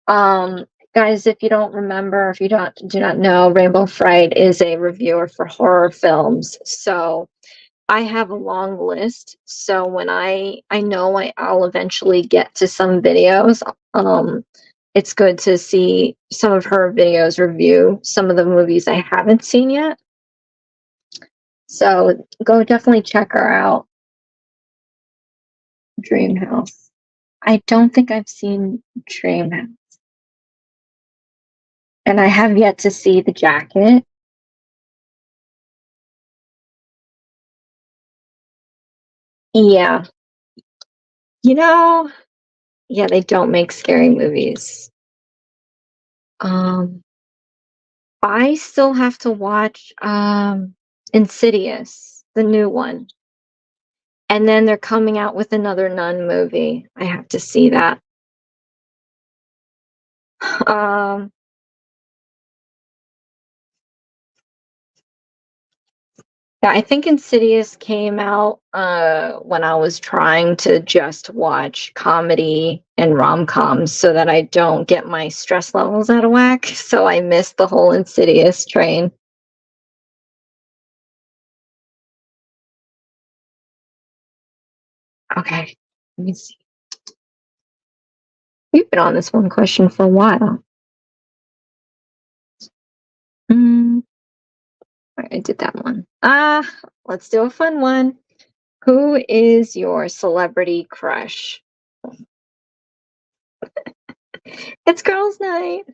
S1: Um Guys, if you don't remember, if you don't do not know, Rainbow Fright is a reviewer for horror films. So I have a long list, so when I know I'll eventually get to some videos. It's good to see some of her videos review some of the movies I haven't seen yet. So go definitely check her out. Dream House. I don't think I've seen Dream House, and I have yet to see The Jacket. Yeah, you know, yeah, they don't make scary movies. Um, I still have to watch Insidious, the new one. And then they're coming out with another Nun movie. I have to see that. Um yeah, I think Insidious came out when I was trying to just watch comedy and rom-coms so that I don't get my stress levels out of whack. So I missed the whole Insidious train. Okay. Let me see. We've been on this one question for a while. Mm, I did that one. Let's do a fun one. Who is your celebrity crush? It's girls' night.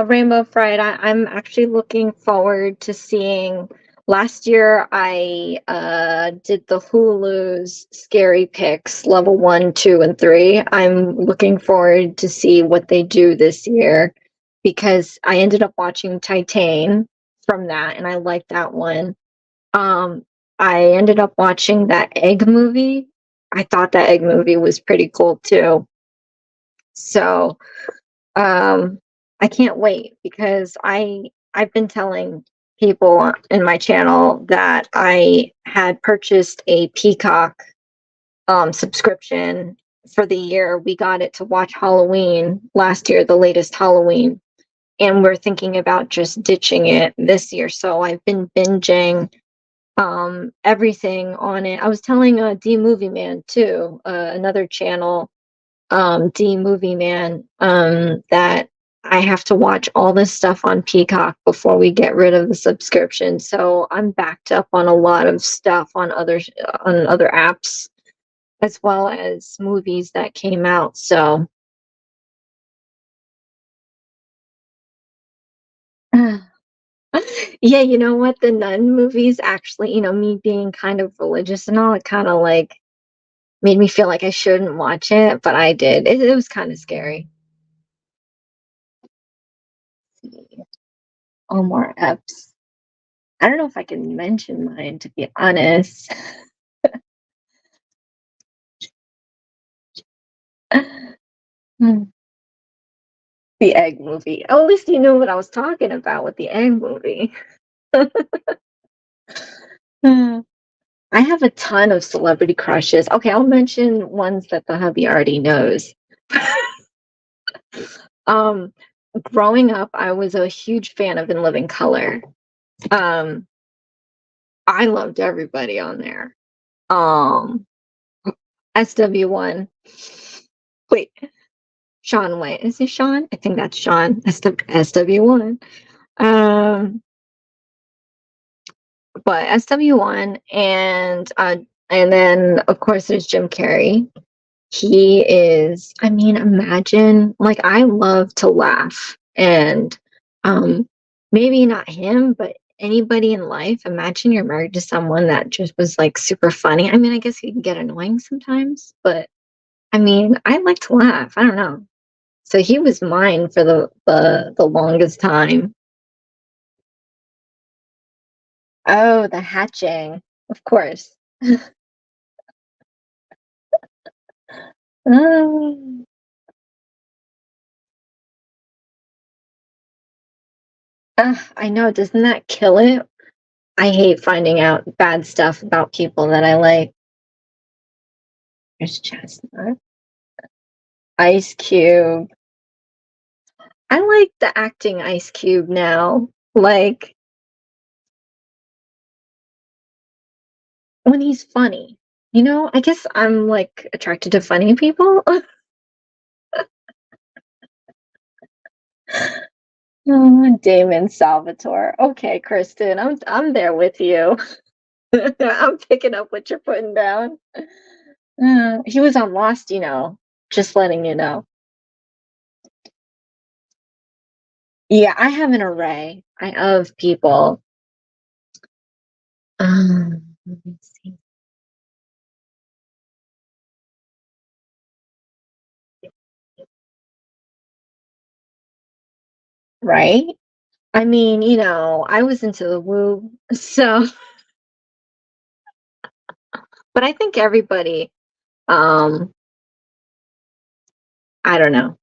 S1: Rainbow Fright, I'm actually looking forward to seeing. Last year, I did the Hulu's Scary Picks level one, two, and three. I'm looking forward to see what they do this year because I ended up watching Titan from that, and I liked that one. Um, I ended up watching that Egg movie. I thought that Egg movie was pretty cool too. So um, I can't wait because I've been telling people in my channel that I had purchased a Peacock subscription for the year. We got it to watch Halloween last year, the latest Halloween, and we're thinking about just ditching it this year. So I've been binging everything on it. I was telling D Movie Man too, another channel, D Movie Man, that I have to watch all this stuff on Peacock before we get rid of the subscription. So I'm backed up on a lot of stuff on other apps as well as movies that came out. So Yeah, you know what? The Nun movies actually, me being kind of religious and all, it kinda, like, made me feel like I shouldn't watch it, but I did. It was kinda scary. Omar Epps. I don't know if I can mention mine, to be honest. Hmm. The Egg movie. Oh, at least you knew what I was talking about with the Egg movie. Hmm. I have a ton of celebrity crushes. Okay, I'll mention ones that the hubby already knows. Um, Growing up, I was a huge fan of In Living Color. Um, I loved everybody on there. Um, SW1. Wait, Sean Wayne. Is it Sean? I think that's Sean. SW1. Um, but SW1 and then of course there's Jim Carrey. He is, I mean, imagine, like, I love to laugh, and maybe not him, but anybody in life. Imagine you're married to someone that just was like super funny. I mean, I guess he can get annoying sometimes, but I mean, I like to laugh. I don't know. So he was mine for the longest time. Oh, the hatching. Of course. Oh, I know. Doesn't that kill it? I hate finding out bad stuff about people that I like. There's Chestnut. Ice Cube. I like the acting Ice Cube now. Like, when he's funny. I guess I'm, like, attracted to funny people. Oh, Damon Salvatore. Okay, Kristen, I'm there with you. I'm picking up what you're putting down. He was on Lost, just letting you know. Yeah, I have an array of people. Let me see. Right? I mean, I was into the woo, so but I think everybody, um, I don't know,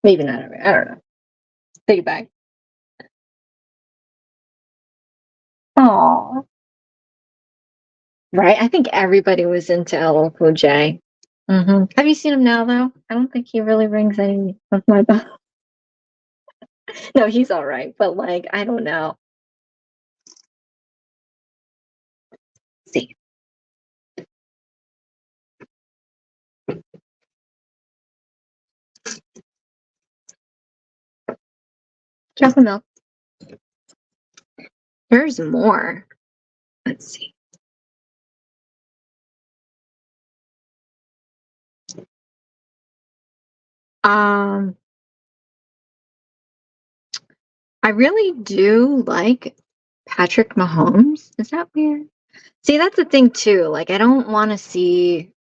S1: maybe not every I don't know. Take it back. Aw. Right? I think everybody was into LL Cool J. Have you seen him now, though? I don't think he really rings any of my bells. No, he's alright, but, like, I don't know. See, chocolate milk. There's more. Let's see. Um, I really do like Patrick Mahomes. Is that weird? See, that's the thing too. Like, I don't want to see.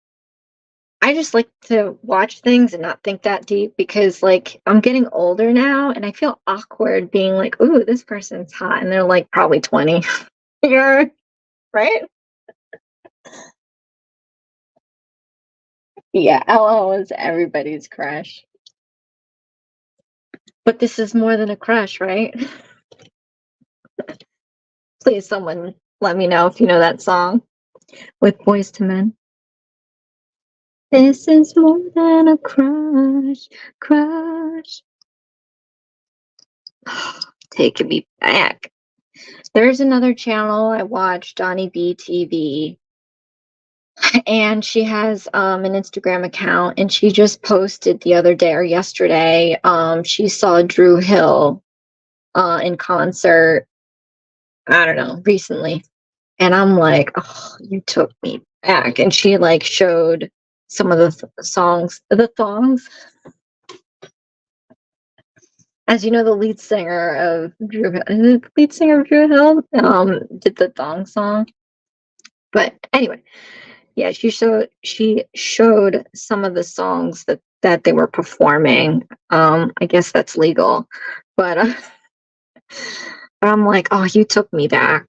S1: I just like to watch things and not think that deep because, like, I'm getting older now and I feel awkward being like, "Ooh, this person's hot," and they're like probably 20. You're right? Yeah, LL is everybody's crush. But this is more than a crush, right? Please, someone let me know if you know that song with Boys to Men. This is more than a crush, crush. Taking me back. There's another channel I watch, Donnie B TV, and she has an Instagram account, and she just posted the other day or yesterday. She saw Drew Hill in concert. I don't know, recently, and I'm like, oh, you took me back. And she like showed some of the songs, the thongs. As you know, the lead singer of the lead singer of Drew Hill, did the Thong song. But anyway, yeah, she showed some of the songs that they were performing. I guess that's legal, but but I'm like, oh, you took me back.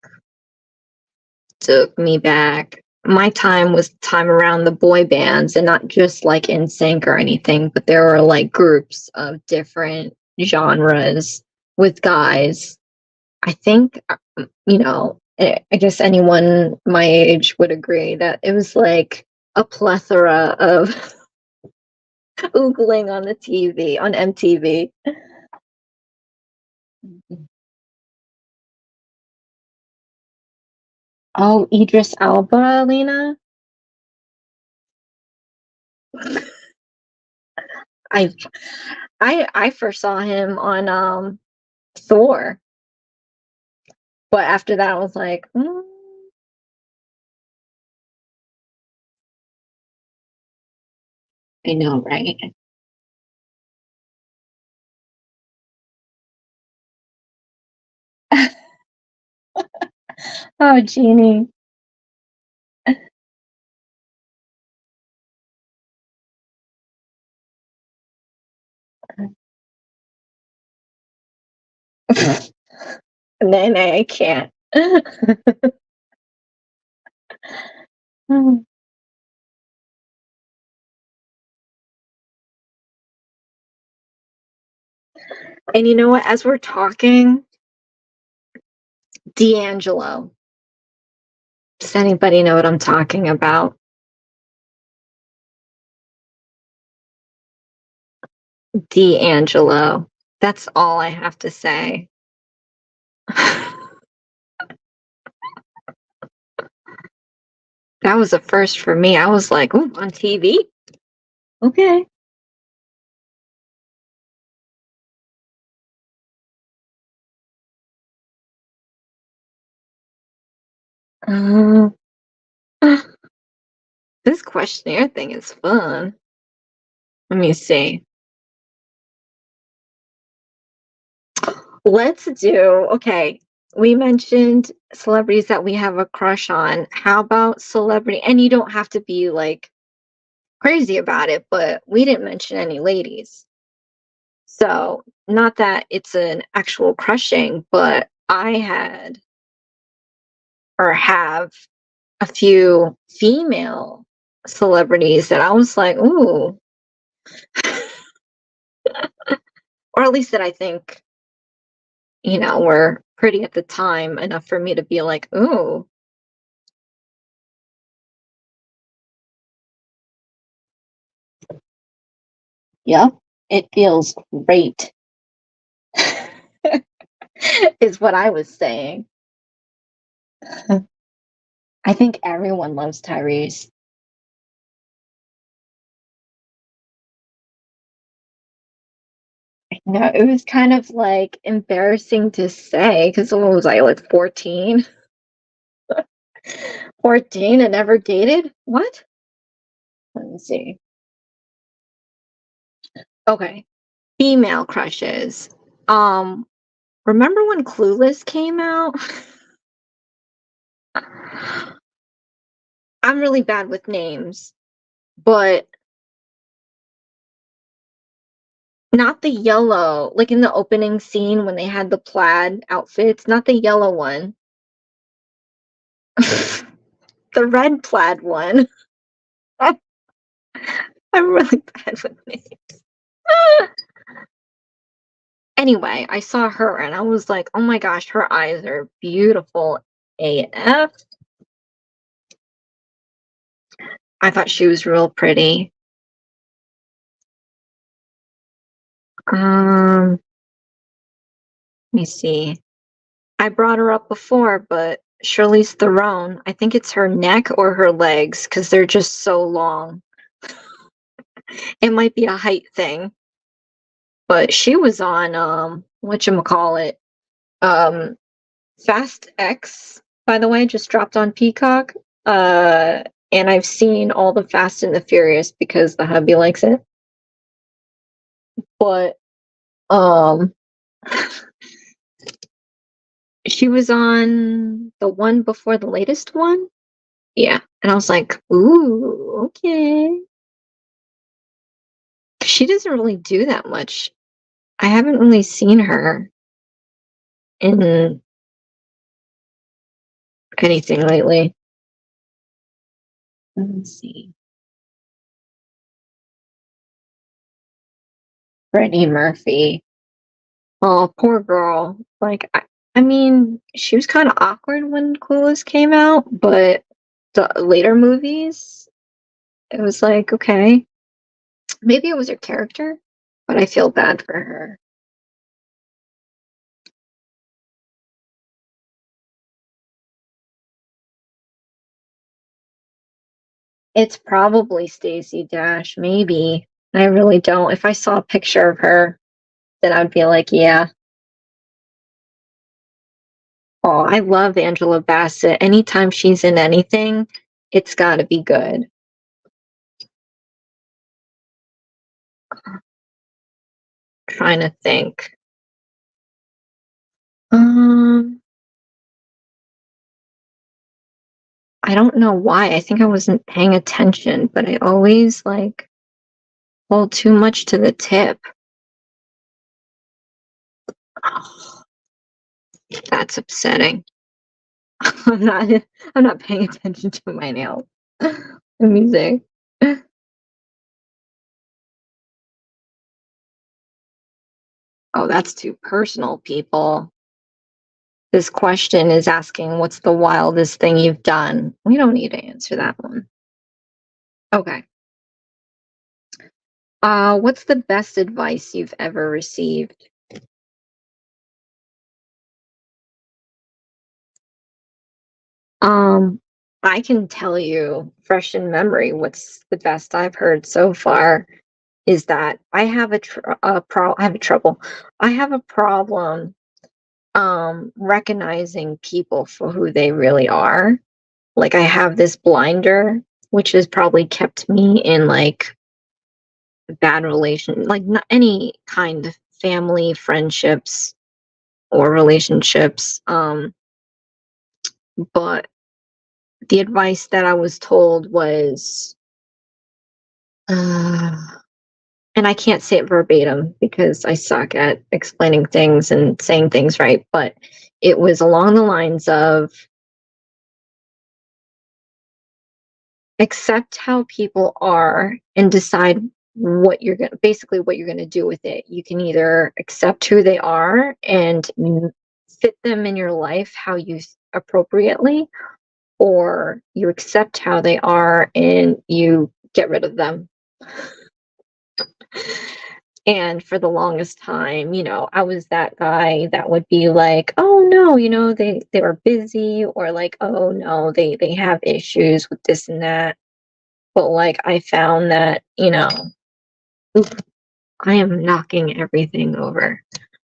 S1: My time was time around the boy bands, and not just like NSYNC or anything, but there were like groups of different genres with guys. I think, I guess anyone my age would agree that it was like a plethora of oogling on the TV, on MTV. Oh, Idris Elba, Lena. I I first saw him on Thor, but after that I was like, I know, right? Oh, Jeannie. Nay, I can't. And you know what? As we're talking, D'Angelo. Does anybody know what I'm talking about? D'Angelo. That's all I have to say. That was a first for me. I was like, "Ooh, on TV? Okay." Uh, this questionnaire thing is fun. Let me see. Let's do, okay. We mentioned celebrities that we have a crush on. How about celebrity? And you don't have to be like crazy about it, but we didn't mention any ladies. So, not that it's an actual crushing, but I had or have a few female celebrities that I was like, ooh, or at least that I think, were pretty at the time enough for me to be like, ooh, yep, it feels great, is what I was saying. I think everyone loves Tyrese. No, it was kind of like embarrassing to say because what was I like 14? 14 and never dated? What? Let me see. Okay. Female crushes. Um, Remember when Clueless came out? I'm really bad with names, but not the yellow, like in the opening scene when they had the plaid outfits, not the yellow one. The red plaid one. I'm really bad with names. Anyway, I saw her and I was like, "Oh my gosh, her eyes are beautiful AF." I thought she was real pretty. Let me see. I brought her up before, but Charlize Theron, I think it's her neck or her legs because they're just so long. It might be a height thing, but she was on whatchamacallit, um Fast X, by the way, just dropped on Peacock. And I've seen all the Fast and the Furious because the hubby likes it. But She was on the one before the latest one? Yeah, and I was like, "Ooh, okay." She doesn't really do that much. I haven't really seen her in anything lately. Let me see. Brittany Murphy. Oh, poor girl. Like, I mean, she was kind of awkward when Clueless came out, but the later movies, it was like, okay, maybe it was her character, but I feel bad for her. It's probably Stacey Dash, maybe. I really don't. If I saw a picture of her, then I'd be like, yeah. Oh, I love Angela Bassett. Anytime she's in anything, it's got to be good. Trying to think. Um, I don't know why. I think I wasn't paying attention, but I always like hold too much to the tip. Oh, that's upsetting. I'm not I'm not paying attention to my nails. Let me see. Oh, that's too personal, people. This question is asking what's the wildest thing you've done? We don't need to answer that one. Okay. What's the best advice you've ever received? Um, I can tell you fresh in memory what's the best I've heard so far is that I have a trouble. I have a problem recognizing people for who they really are. Like I have this blinder which has probably kept me in like bad relation like not any kind of family, friendships or relationships. But the advice that I was told was uh and I can't say it verbatim because I suck at explaining things and saying things right, but it was along the lines of accept how people are and decide what you're going to basically what you're going to do with it. You can either accept who they are and fit them in your life how you appropriately, or you accept how they are and you get rid of them. And for the longest time, I was that guy that would be like, "Oh no, they were busy," or like, "Oh no, they have issues with this and that." But like I found that, oop, I am knocking everything over.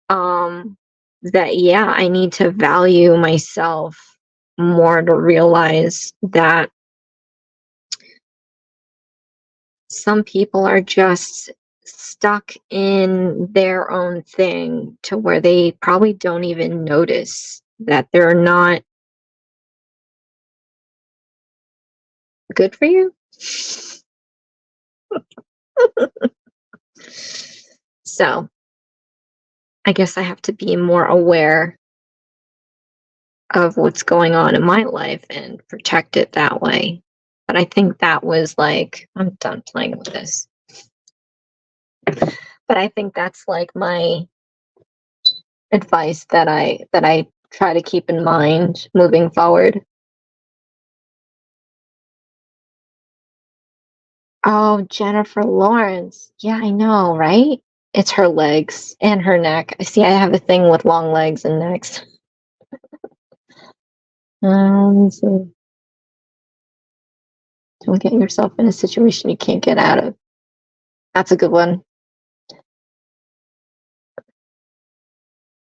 S1: Um that yeah, I need to value myself more to realize that some people are just stuck in their own thing to where they probably don't even notice that they're not good for you. So I guess I have to be more aware of what's going on in my life and protect it that way. But I think that was like, I'm done playing with this. But I think that's like my advice that I try to keep in mind moving forward. Oh, Jennifer Lawrence. Yeah, I know, right? It's her legs and her neck. I see I have a thing with long legs and necks. So don't get yourself in a situation you can't get out of. That's a good one.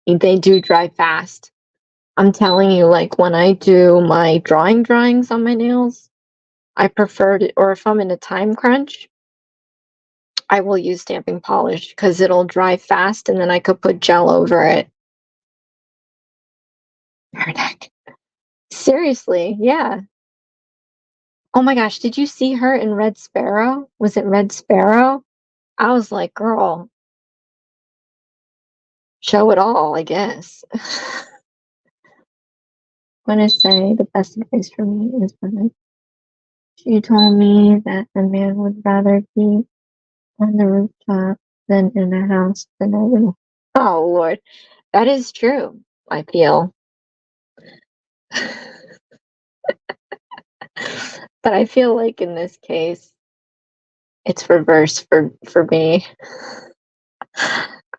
S1: They do drive fast. I'm telling you, like when I do my drawings on my nails, I prefer to, or if I'm in a time crunch, I will use stamping polish because it'll dry fast and then I could put gel over it. Her neck. Seriously, yeah. Oh my gosh, did you see her in Red Sparrow? Was it Red Sparrow? I was like, girl, show it all, I guess. When I say the best advice for me is when she told me that a man would rather be on the rooftop than in a house than I will. Oh Lord, that is true, I feel. But I feel like in this case, it's reverse for me.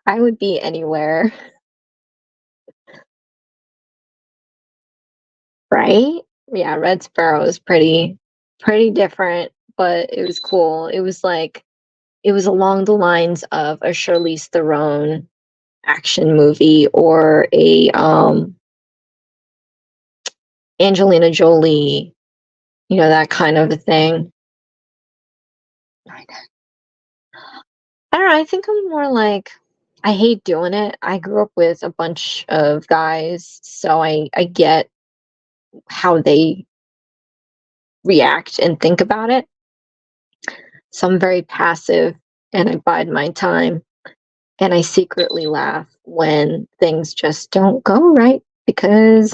S1: I would be anywhere, right? Yeah, Red Sparrow is pretty different, but it was cool. It was like it was along the lines of a Charlize Theron action movie or a Angelina Jolie, that kind of a thing. I don't know, I think I'm more like I hate doing it. I grew up with a bunch of guys, so I get how they react and think about it. So I'm very passive and I bide my time and I secretly laugh when things just don't go right because,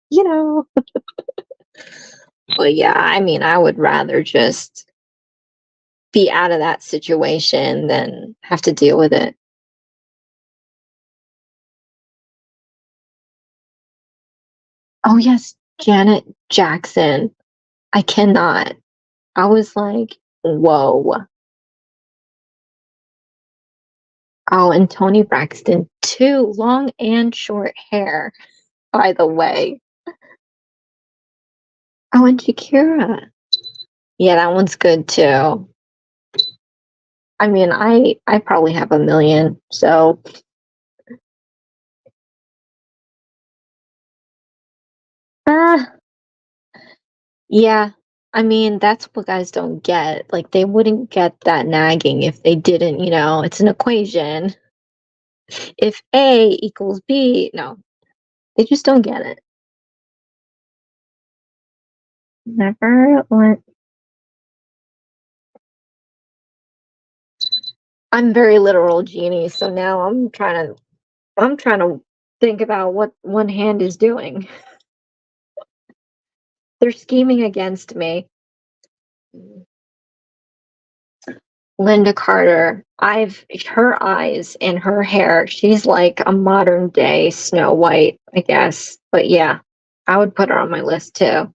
S1: you know, but yeah, I mean, I would rather just be out of that situation than have to deal with it. Oh, yes, Janet Jackson. I cannot. I was like, whoa. Oh, and Tony Braxton too, long and short hair, by the way. Oh, and Shakira. Yeah, that one's good too. I mean, I probably have a million, so uh, yeah. I mean, that's what guys don't get. Like, they wouldn't get that nagging if they didn't, it's an equation. If A equals B, no, they just don't get it. Never let. I'm very literal genie, so now I'm trying to think about what one hand is doing. They're scheming against me. Linda Carter, I've her eyes and her hair, she's like a modern day Snow White, I guess. But yeah, I would put her on my list too.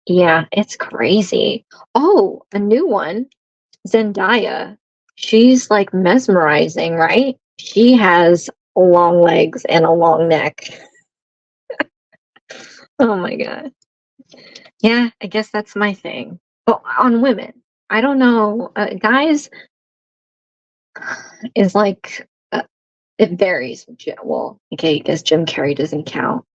S1: Yeah, it's crazy. Oh, a new one, Zendaya. She's like mesmerizing, right? She has long legs and a long neck. Oh my god. Yeah, I guess that's my thing. But on women, I don't know. Guys is like it varies. Well, okay, I guess Jim Carrey doesn't count.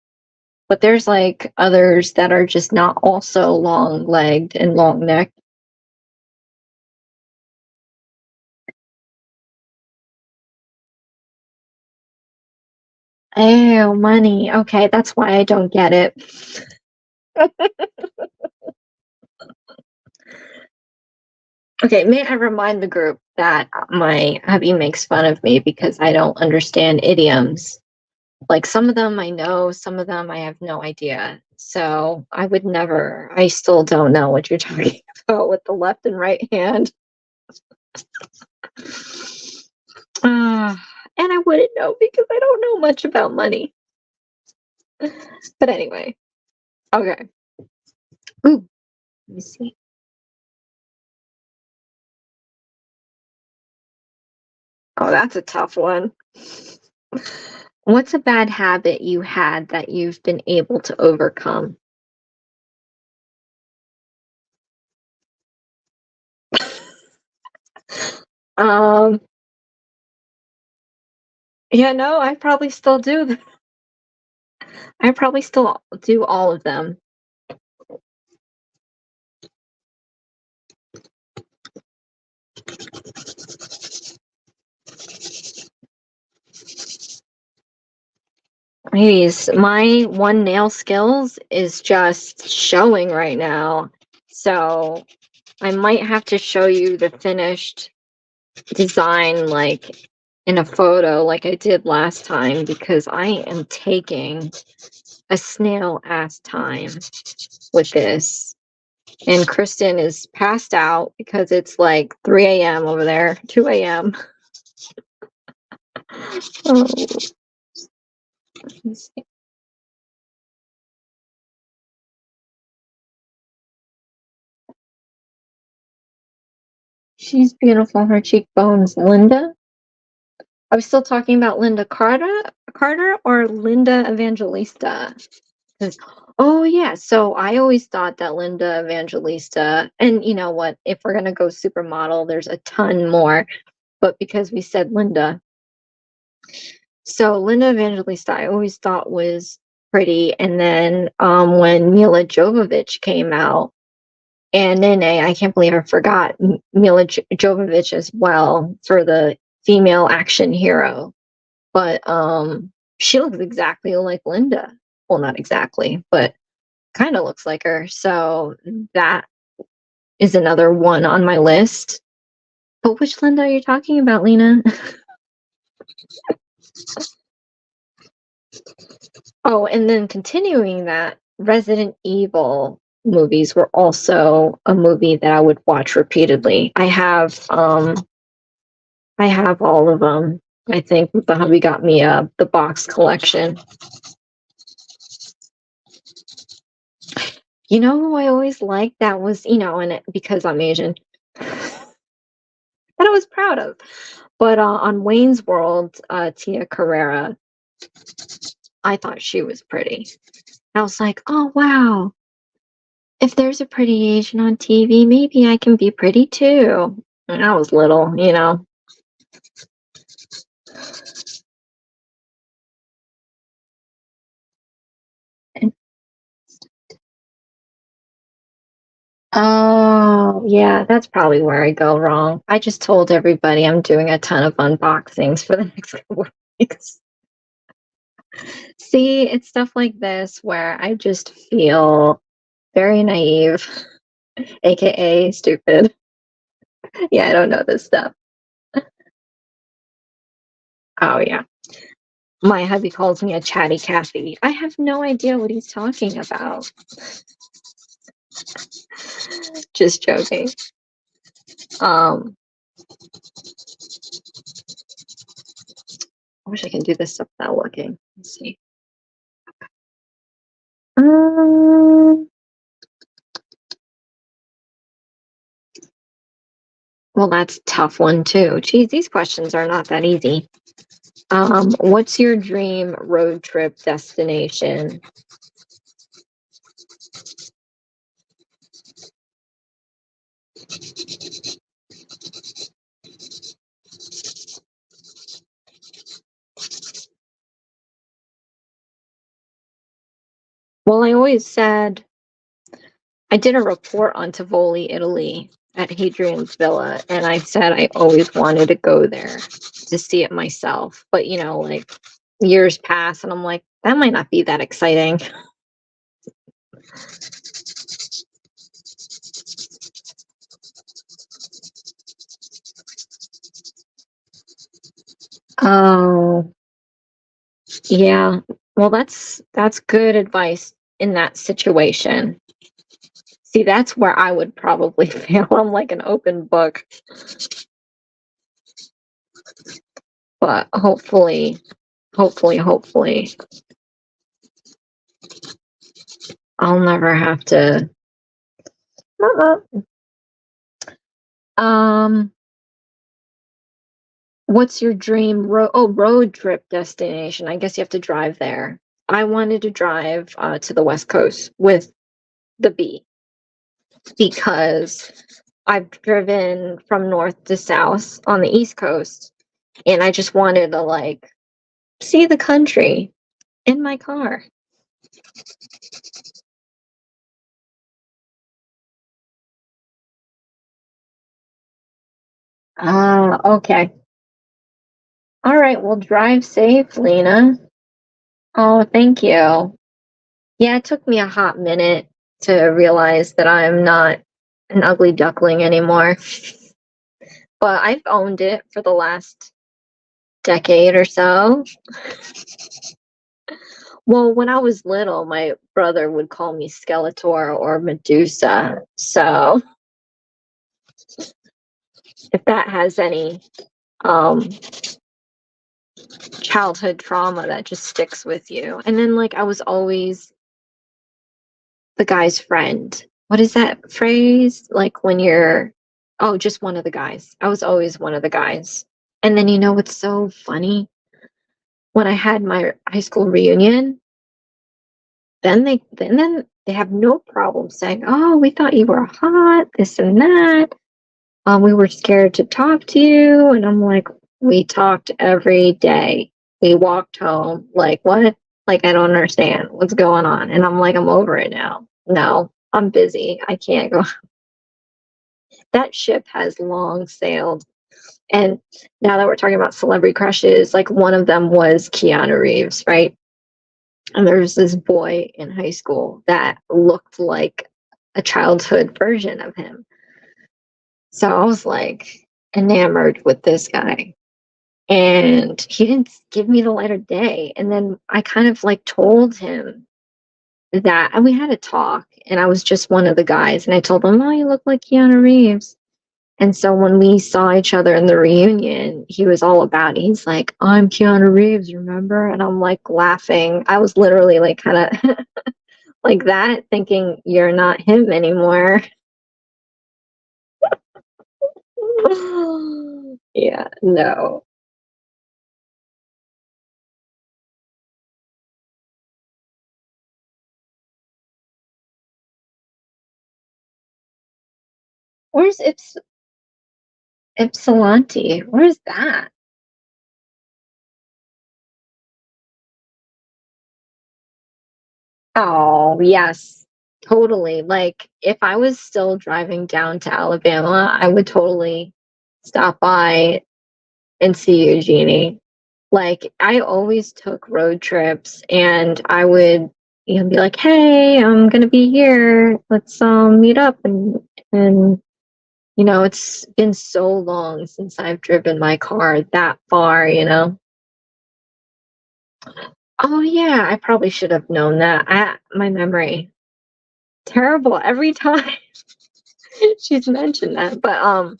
S1: But there's like others that are just not also long legged and long necked. Oh, money. Okay, that's why I don't get it. Okay, may I remind the group that my hubby makes fun of me because I don't understand idioms. Like some of them I know, some of them I have no idea. So I would never, I still don't know what you're talking about with the left and right hand. Uh, and I wouldn't know because I don't know much about money. But anyway, okay. Ooh, let me see. Oh, that's a tough one. What's a bad habit you had that you've been able to overcome? Um, yeah, no, I probably still do. I probably still do all of them. Ladies, my one nail skills is just showing right now. So I might have to show you the finished design like in a photo like I did last time because I am taking a snail ass time with this. And Kristen is passed out because it's like 3 a.m. over there, 2 a.m. Oh, she's beautiful. Her cheekbones. Linda? Are we still talking about Linda Carter or Linda Evangelista? 'Cause oh, yeah, so I always thought that Linda Evangelista and you know what? If we're gonna go supermodel, there's a ton more, but because we said Linda, so Linda Evangelista, I always thought was pretty, and then, when Mila Jovovich came out, and Nene, I can't believe I forgot Mila Jovovich as well for the female action hero. But, she looks exactly like Linda. Well, not exactly, but kinda looks like her, so that is another one on my list. But which Linda are you talking about, Lena? Oh, and then continuing that, Resident Evil movies were also a movie that I would watch repeatedly. I have all of them. I think the hubby got me, the box collection. You know who I always liked that was, and because I'm Asian, that I was proud of. But, on Wayne's World, Tia Carrera, I thought she was pretty. I was like, "Oh, wow. If there's a pretty Asian on TV, maybe I can be pretty too." And I was little, you know? And oh, yeah, that's probably where I go wrong. I just told everybody I'm doing a ton of unboxings for the next couple of weeks. See, it's stuff like this where I just feel very naive, AKA stupid. Yeah, I don't know this stuff. Oh, yeah. My hubby calls me a chatty Cathy. I have no idea what he's talking about. Just joking. Um, I wish I can do this stuff without looking. Let's see. Um, well, that's a tough one too. Geez, these questions are not that easy. What's your dream road trip destination? Well, I always said I did a report on Tivoli, Italy at Hadrian's Villa, and I said I always wanted to go there to see it myself. But, like years pass, and I'm like, that might not be that exciting. Oh, yeah. Well, that's good advice in that situation. See, that's where I would probably fail. I'm like an open book, but hopefully, I'll never have to. Uh-uh. Um, what's your dream road trip destination? I guess you have to drive there. I wanted to drive to the West Coast with the B because I've driven from north to south on the East Coast, and I just wanted to like see the country in my car. Ah, okay. All right. Well, drive safe, Lena. Oh, thank you. Yeah, it took me a hot minute to realize that I'm not an ugly duckling anymore, but I've owned it for the last decade or so. Well, when I was little, my brother would call me Skeletor or Medusa. So if that has any um childhood trauma that just sticks with you. And then like I was always the guy's friend. What is that phrase? Like when you're oh, just one of the guys. I was always one of the guys. And then you know what's so funny? When I had my high school reunion, then they have no problem saying, "Oh, we thought you were hot, this and that. We were scared to talk to you." And I'm like, "We talked every day. We walked home. Like what? Like I don't understand what's going on." And I'm like, "I'm over it now. No, I'm busy. I can't go." That ship has long sailed. And now that we're talking about celebrity crushes, like one of them was Keanu Reeves, right? And there was this boy in high school that looked like a childhood version of him. So I was like enamored with this guy. And he didn't give me the light of day. And then I kind of like told him that, and we had a talk, and I was just one of the guys. And I told him, "Oh, you look like Keanu Reeves." And so when we saw each other in the reunion, he was all about it. He's like, "I'm Keanu Reeves, remember?" And I'm like laughing. I was literally like kind of like that, thinking you're not him anymore. Yeah, no. Where's Ypsilanti? Where's that? Oh, yes, totally. Like, if I was still driving down to Alabama, I would totally stop by and see Eugenie. Like, I always took road trips and I would, be like, "Hey, I'm gonna be here. Let's meet up." And it's been so long since I've driven my car that far. Oh yeah, I probably should have known that. My memory terrible every time she's mentioned that. But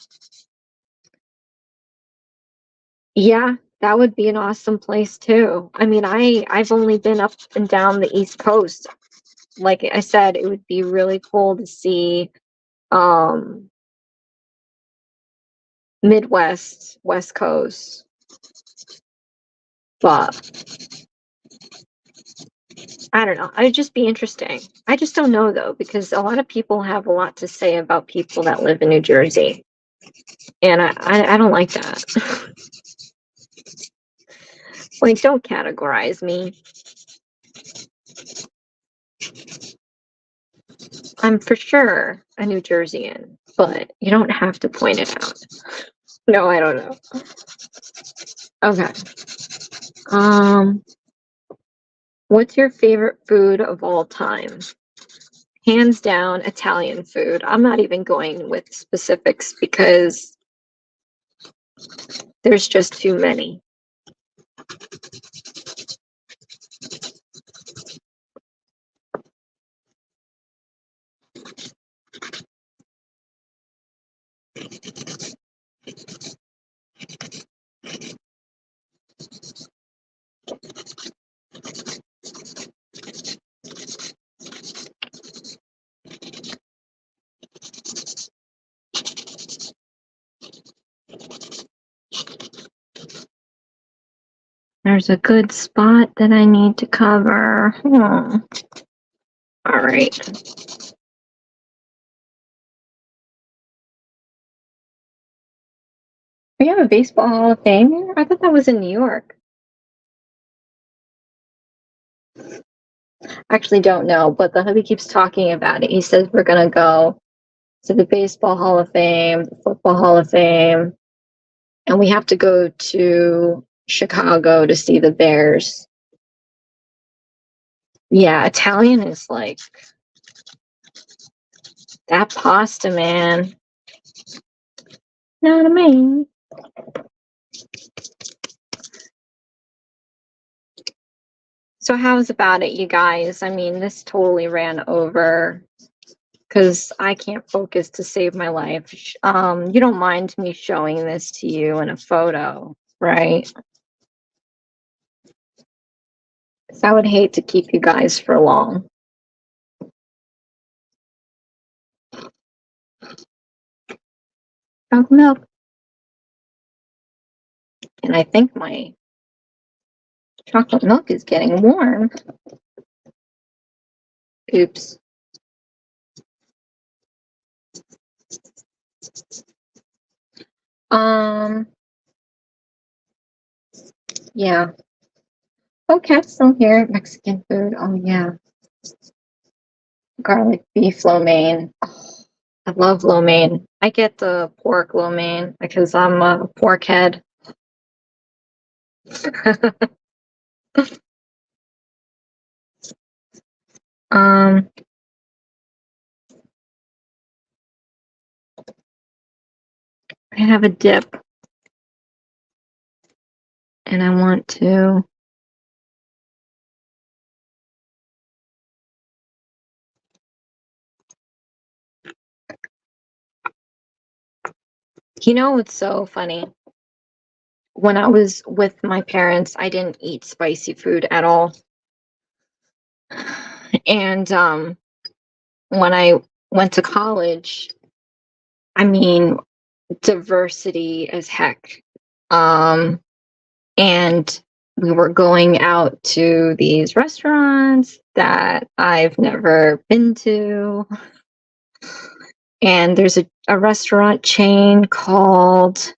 S1: yeah, that would be an awesome place too. I mean, I've only been up and down the East Coast. Like I said, it would be really cool to see um Midwest, West Coast. But I don't know. It'd just be interesting. I just don't know though, because a lot of people have a lot to say about people that live in New Jersey, and I don't like that. Like, don't categorize me. I'm for sure a New Jerseyan, but you don't have to point it out. No, I don't know. Okay. Um, what's your favorite food of all time? Hands down, Italian food. I'm not even going with specifics because there's just too many. There's a good spot that I need to cover. All right. We have a baseball Hall of Fame here? I thought that was in New York. Actually, don't know, but the hubby keeps talking about it. He says we're gonna go to the Baseball Hall of Fame, the Football Hall of Fame. and we have to go to Chicago to see the Bears. Yeah, Italian is like that pasta, man. Know what I mean? So how's about it, you guys? I mean, this totally ran over because I can't focus to save my life. You don't mind me showing this to you in a photo, right? 'Cause I would hate to keep you guys for long. Oh, milk. And I think my chocolate milk is getting warm. Oops. Um, yeah. Okay, so here, Mexican food. Oh, yeah. Garlic beef lo mein. Oh, I love lo mein. I get the pork lo mein because I'm a pork head. um, I have a dip and I want to. You know, it's so funny. When I was with my parents, I didn't eat spicy food at all. And when I went to college, I mean, diversity as heck. Um, and we were going out to these restaurants that I've never been to. And there's a restaurant chain called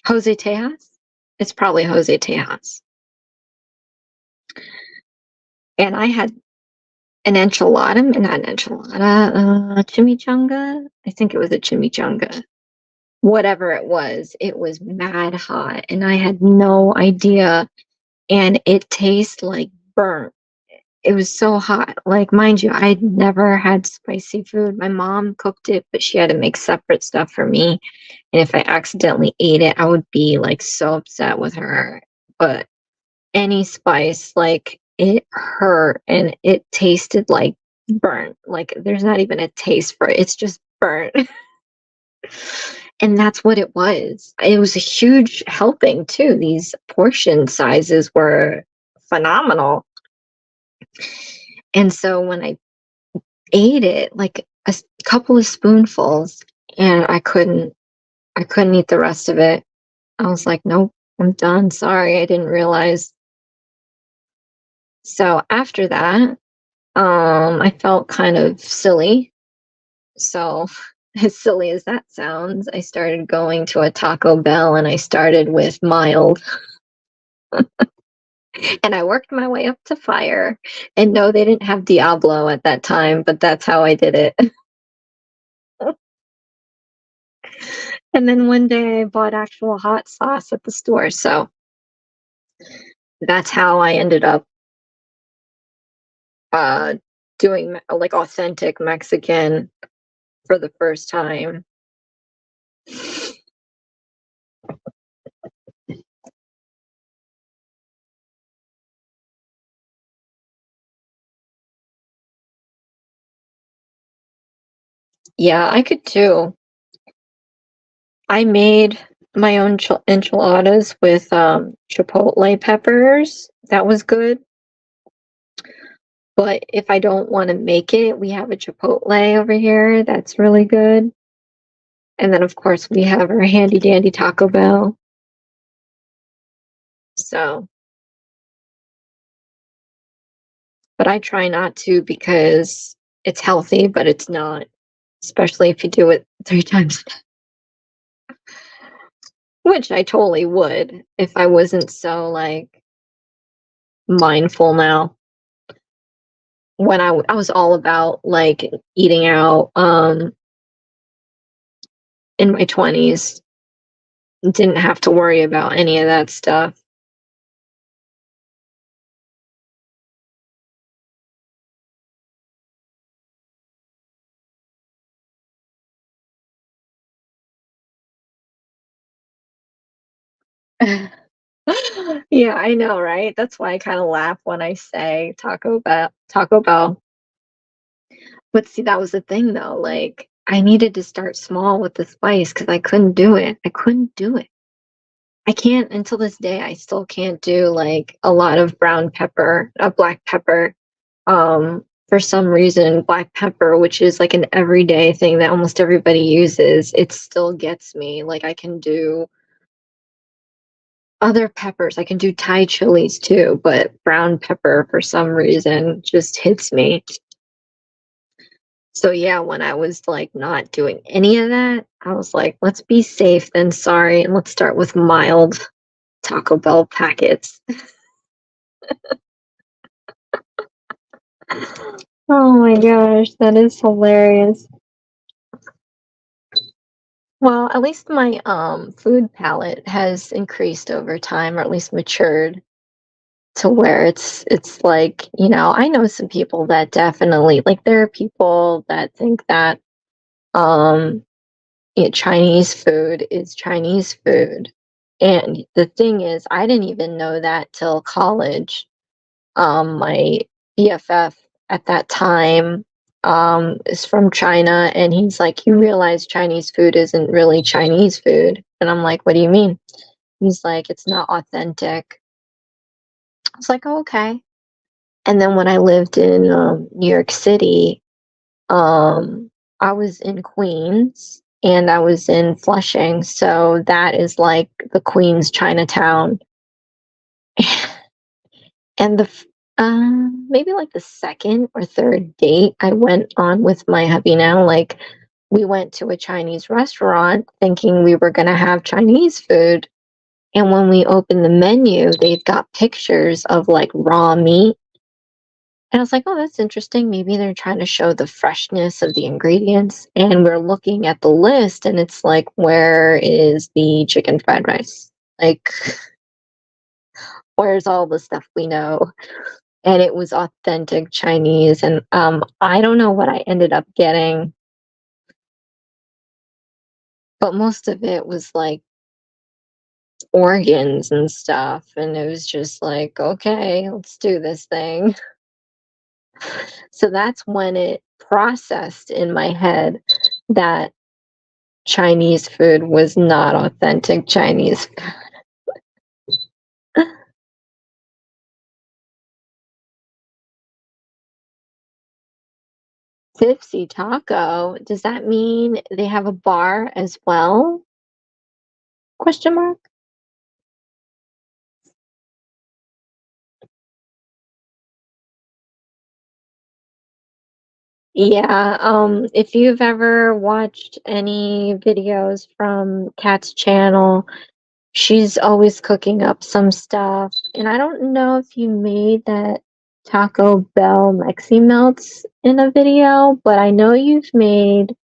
S1: Jose Tejas. It's probably Jose Tejas. And I had an enchilada, not an enchilada, chimichanga. I think it was a chimichanga. Whatever it was mad hot, and I had no idea. And it tastes like burnt. It was so hot. Like, mind you, I'd never had spicy food. My mom cooked it, but she had to make separate stuff for me. And if I accidentally ate it, I would be like so upset with her. But any spice, like it hurt and it tasted like burnt. Like there's not even a taste for it. It's just burnt. And that's what it was. It was a huge helping too. These portion sizes were phenomenal. And so when I ate it, like couple of spoonfuls, and I couldn't eat the rest of it. I was like, nope, I'm done. Sorry, I didn't realize. So after that, I felt kind of silly. So as silly as that sounds, I started going to a Taco Bell and I started with mild. And I worked my way up to fire. And no, they didn't have Diablo at that time, but that's how I did it. And then one day I bought actual hot sauce at the store. So that's how I ended up uh, doing like authentic Mexican for the first time. Yeah, I could too. I made my own enchiladas with chipotle peppers. That was good. But if I don't want to make it, we have a chipotle over here that's really good. And then, of course, we have our handy dandy Taco Bell. So, but I try not to because it's healthy, but it's not, especially if you do it 3 times a day, which I totally would if I wasn't so like mindful now. When I was all about like eating out, in my 20s. Didn't have to worry about any of that stuff. Yeah, I know, right? That's why I kinda laugh when I say Taco Bell. But see, that was the thing though, like, I needed to start small with the spice because I couldn't do it. I couldn't do it. I can't until this day, I still can't do, like, a lot of brown pepper, black pepper. For some reason, black pepper, which is, like, an everyday thing that almost everybody uses, it still gets me. Like, I can do other peppers, I can do Thai chilies too, but brown pepper, for some reason, just hits me. So, yeah, when I was, like, not doing any of that, I was like, "Let's be safe than sorry, and let's start with mild Taco Bell packets." Oh my gosh, that is hilarious. Well, at least my, food palette has increased over time, or at least matured to where it's like, I know some people that definitely like, there are people that think that, um, Chinese food is Chinese food, and the thing is, I didn't even know that till college. My BFF at that time, is from China, and he's like, "You realize Chinese food isn't really Chinese food?" And I'm like, "What do you mean?" He's like, "It's not authentic." I was like, "Oh, okay." And then when I lived in, New York City, um, I was in Queens and I was in Flushing, so that is like the Queens Chinatown. And maybe like the second or third date I went on with my hubby now, like, we went to a Chinese restaurant thinking we were gonna have Chinese food, and when we opened the menu, they've got pictures of, like, raw meat, and I was like, "Oh, that's interesting, maybe they're trying to show the freshness of the ingredients," and we're looking at the list, and it's like, "Where is the chicken fried rice?" Like, where's all the stuff we know? And it was authentic Chinese, and, I don't know what I ended up getting, but most of it was, like, organs and stuff, and it was just like, "Okay, let's do this thing." So that's when it processed in my head that Chinese food was not authentic Chinese food. Tipsy Taco, does that mean they have a bar as well? Question mark? Yeah, if you've ever watched any videos from Kat's channel, she's always cooking up some stuff. And I don't know if you made that Taco Bell Mexi Melts in a video, but I know you've made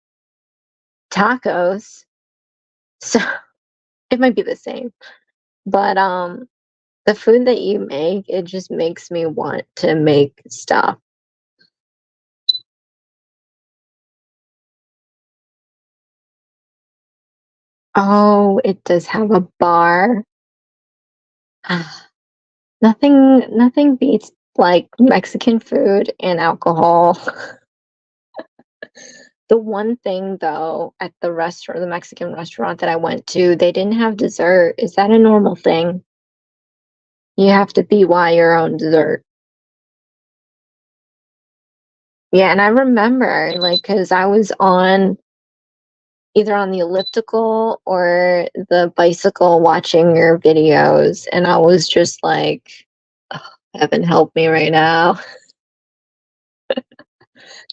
S1: tacos. So it might be the same. But the food that you make, it just makes me want to make stuff. Oh, it does have a bar. Nothing beats, like, Mexican food and alcohol. The one thing, though, at the Mexican restaurant that I went to, they didn't have dessert. Is that a normal thing? You have to BY your own dessert. Yeah, and I remember, like, cause I was on either on the elliptical or the bicycle watching your videos, and I was just like, "Ugh, heaven help me right now."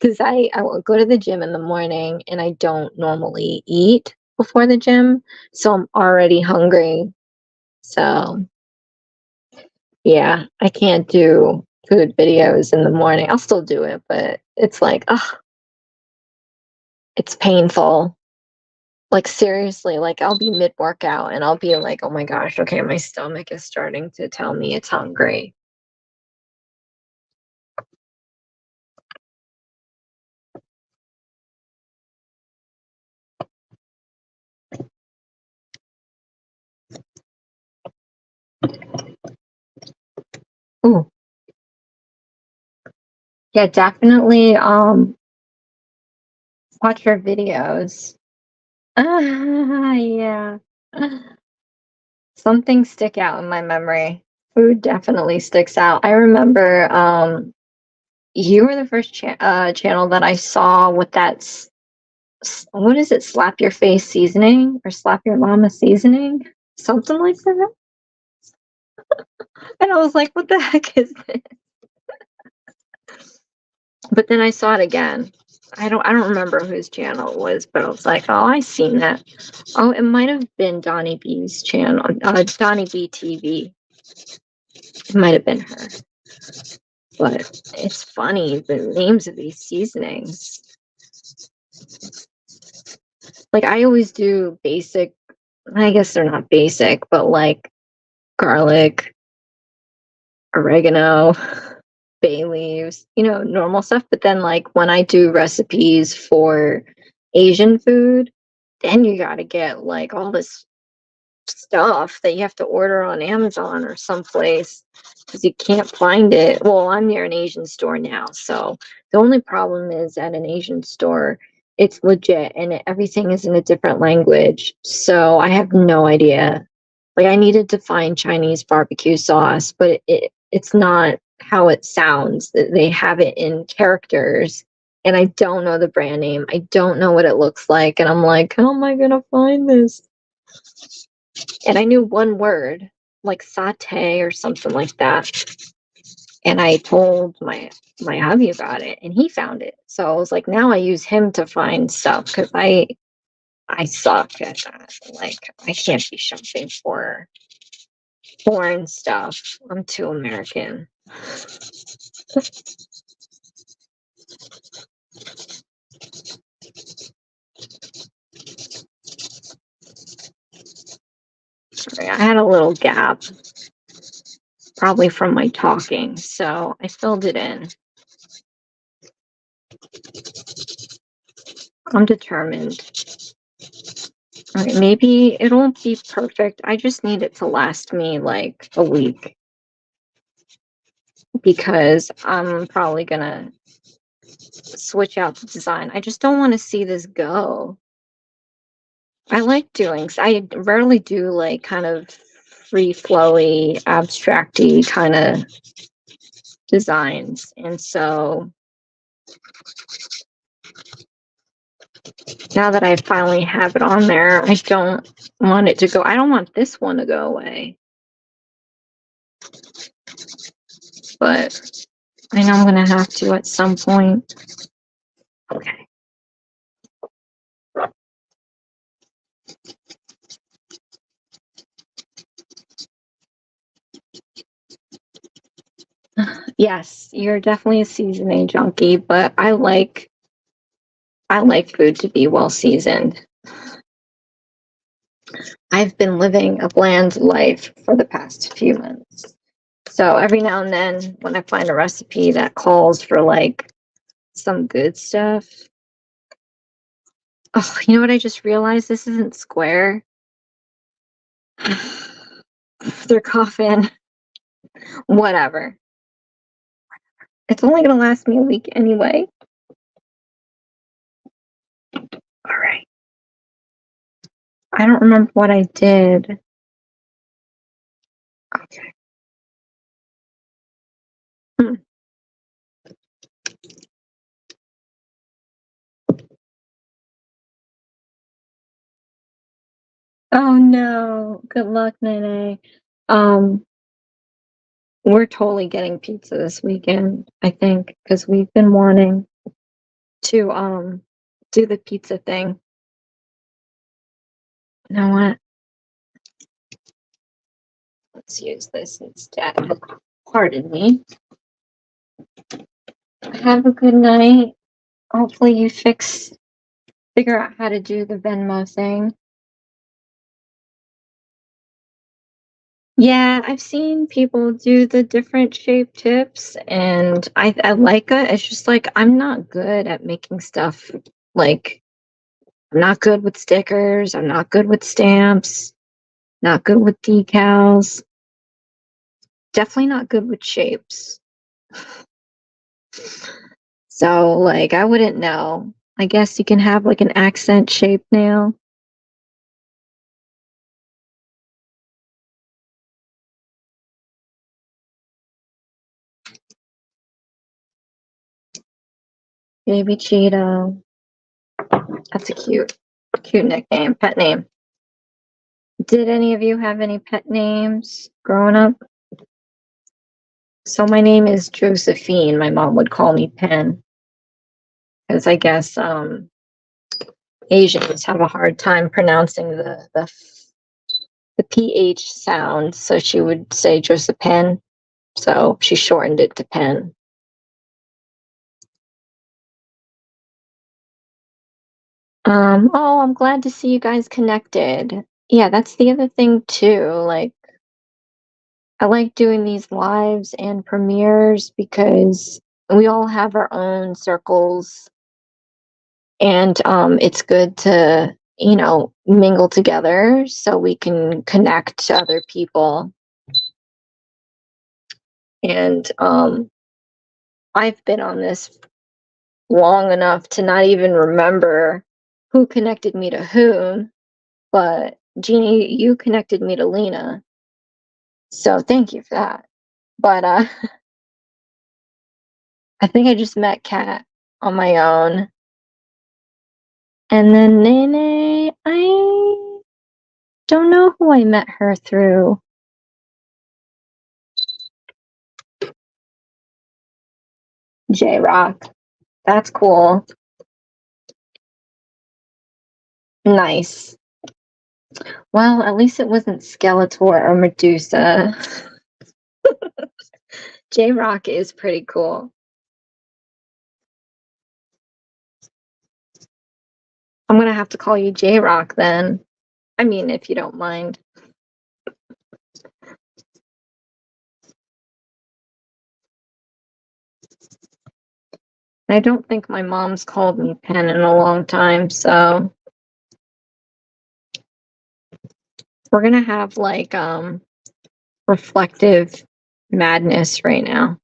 S1: 'Cause I will go to the gym in the morning, and I don't normally eat before the gym, so I'm already hungry. So, yeah, I can't do food videos in the morning. I'll still do it, but it's like, ugh, it's painful. Like seriously, like I'll be mid workout and I'll be like, oh my gosh, okay, my stomach is starting to tell me it's hungry. Ooh, yeah, definitely watch her videos. Yeah. Some things stick out in my memory. Food definitely sticks out. I remember you were the first channel that I saw with that what is it? Slap your face seasoning or slap your mama seasoning? Something like that. And I was like, what the heck is this? But then I saw it again. I don't remember whose channel it was, but I was like, oh, I seen that. Oh, it might have been Donnie B's channel, Donnie B TV. It might have been her. But it's funny, the names of these seasonings. Like I always do basic, I guess they're not basic, but like garlic, oregano, bay leaves, normal stuff. But then like when I do recipes for Asian food, then you got to get like all this stuff that you have to order on Amazon or someplace because you can't find it. Well, I'm near an Asian store now, so the only problem is at an Asian store, it's legit and everything is in a different language. So I have no idea. Like I needed to find Chinese barbecue sauce, but it's not how it sounds. They have it in characters and I don't know the brand name. I don't know what it looks like and I'm like, how am I going to find this? And I knew one word, like saute or something like that. And I told my hubby about it, and he found it. So I was like, now I use him to find stuff because I suck at that. Like I can't be shopping for foreign stuff. I'm too American. Sorry, I had a little gap, probably from my talking, so I filled it in. I'm determined. All right, maybe it won't be perfect. I just need it to last me like a week because I'm probably gonna switch out the design. I just don't want to see this go. I like doing, I rarely do like kind of free flowy, abstracty kind of designs. And so now that I finally have it on there, I don't want it to go. I don't want this one to go away. But I know I'm going to have to at some point. Okay. Yes, you're definitely a seasoning junkie, but I like food to be well seasoned. I've been living a bland life for the past few months. So every now and then when I find a recipe that calls for like some good stuff. Oh, you know what I just realized? This isn't square. They're coughing. Whatever. It's only gonna last me a week anyway. All right. I don't remember what I did. Okay. Hmm. Oh no. Good luck, Nene. Um, we're totally getting pizza this weekend, I think, because we've been wanting to do the pizza thing. You know what? Let's use this instead. Pardon me. Have a good night. Hopefully you fix figure out how to do the Venmo thing. Yeah, I've seen people do the different shape tips and I like it. It's just like I'm not good at making stuff. Like I'm not good with stickers, I'm not good with stamps, not good with decals, definitely not good with shapes. So like I wouldn't know. I guess you can have like an accent shape nail. Baby Cheeto. That's a cute nickname, pet name. Did any of you have any pet names growing up? So my name is Josephine. My mom would call me Pen because I guess Asians have a hard time pronouncing the ph sound, so she would say Josephine. So she shortened it to Pen. Oh, I'm glad to see you guys connected. Yeah, that's the other thing too. Like I like doing these lives and premieres because we all have our own circles and it's good to, mingle together so we can connect to other people. And I've been on this long enough to not even remember who connected me to whom, but Jeannie, you connected me to Lena. So thank you for that. But I think I just met Kat on my own. And then Nene, I don't know who I met her through. J Rock. That's cool. Nice. Well, at least it wasn't Skeletor or Medusa. J Rock is pretty cool. I'm gonna have to call you J Rock then. I mean, if you don't mind. I don't think my mom's called me Pen in a long time, so we're gonna have like reflective madness right now.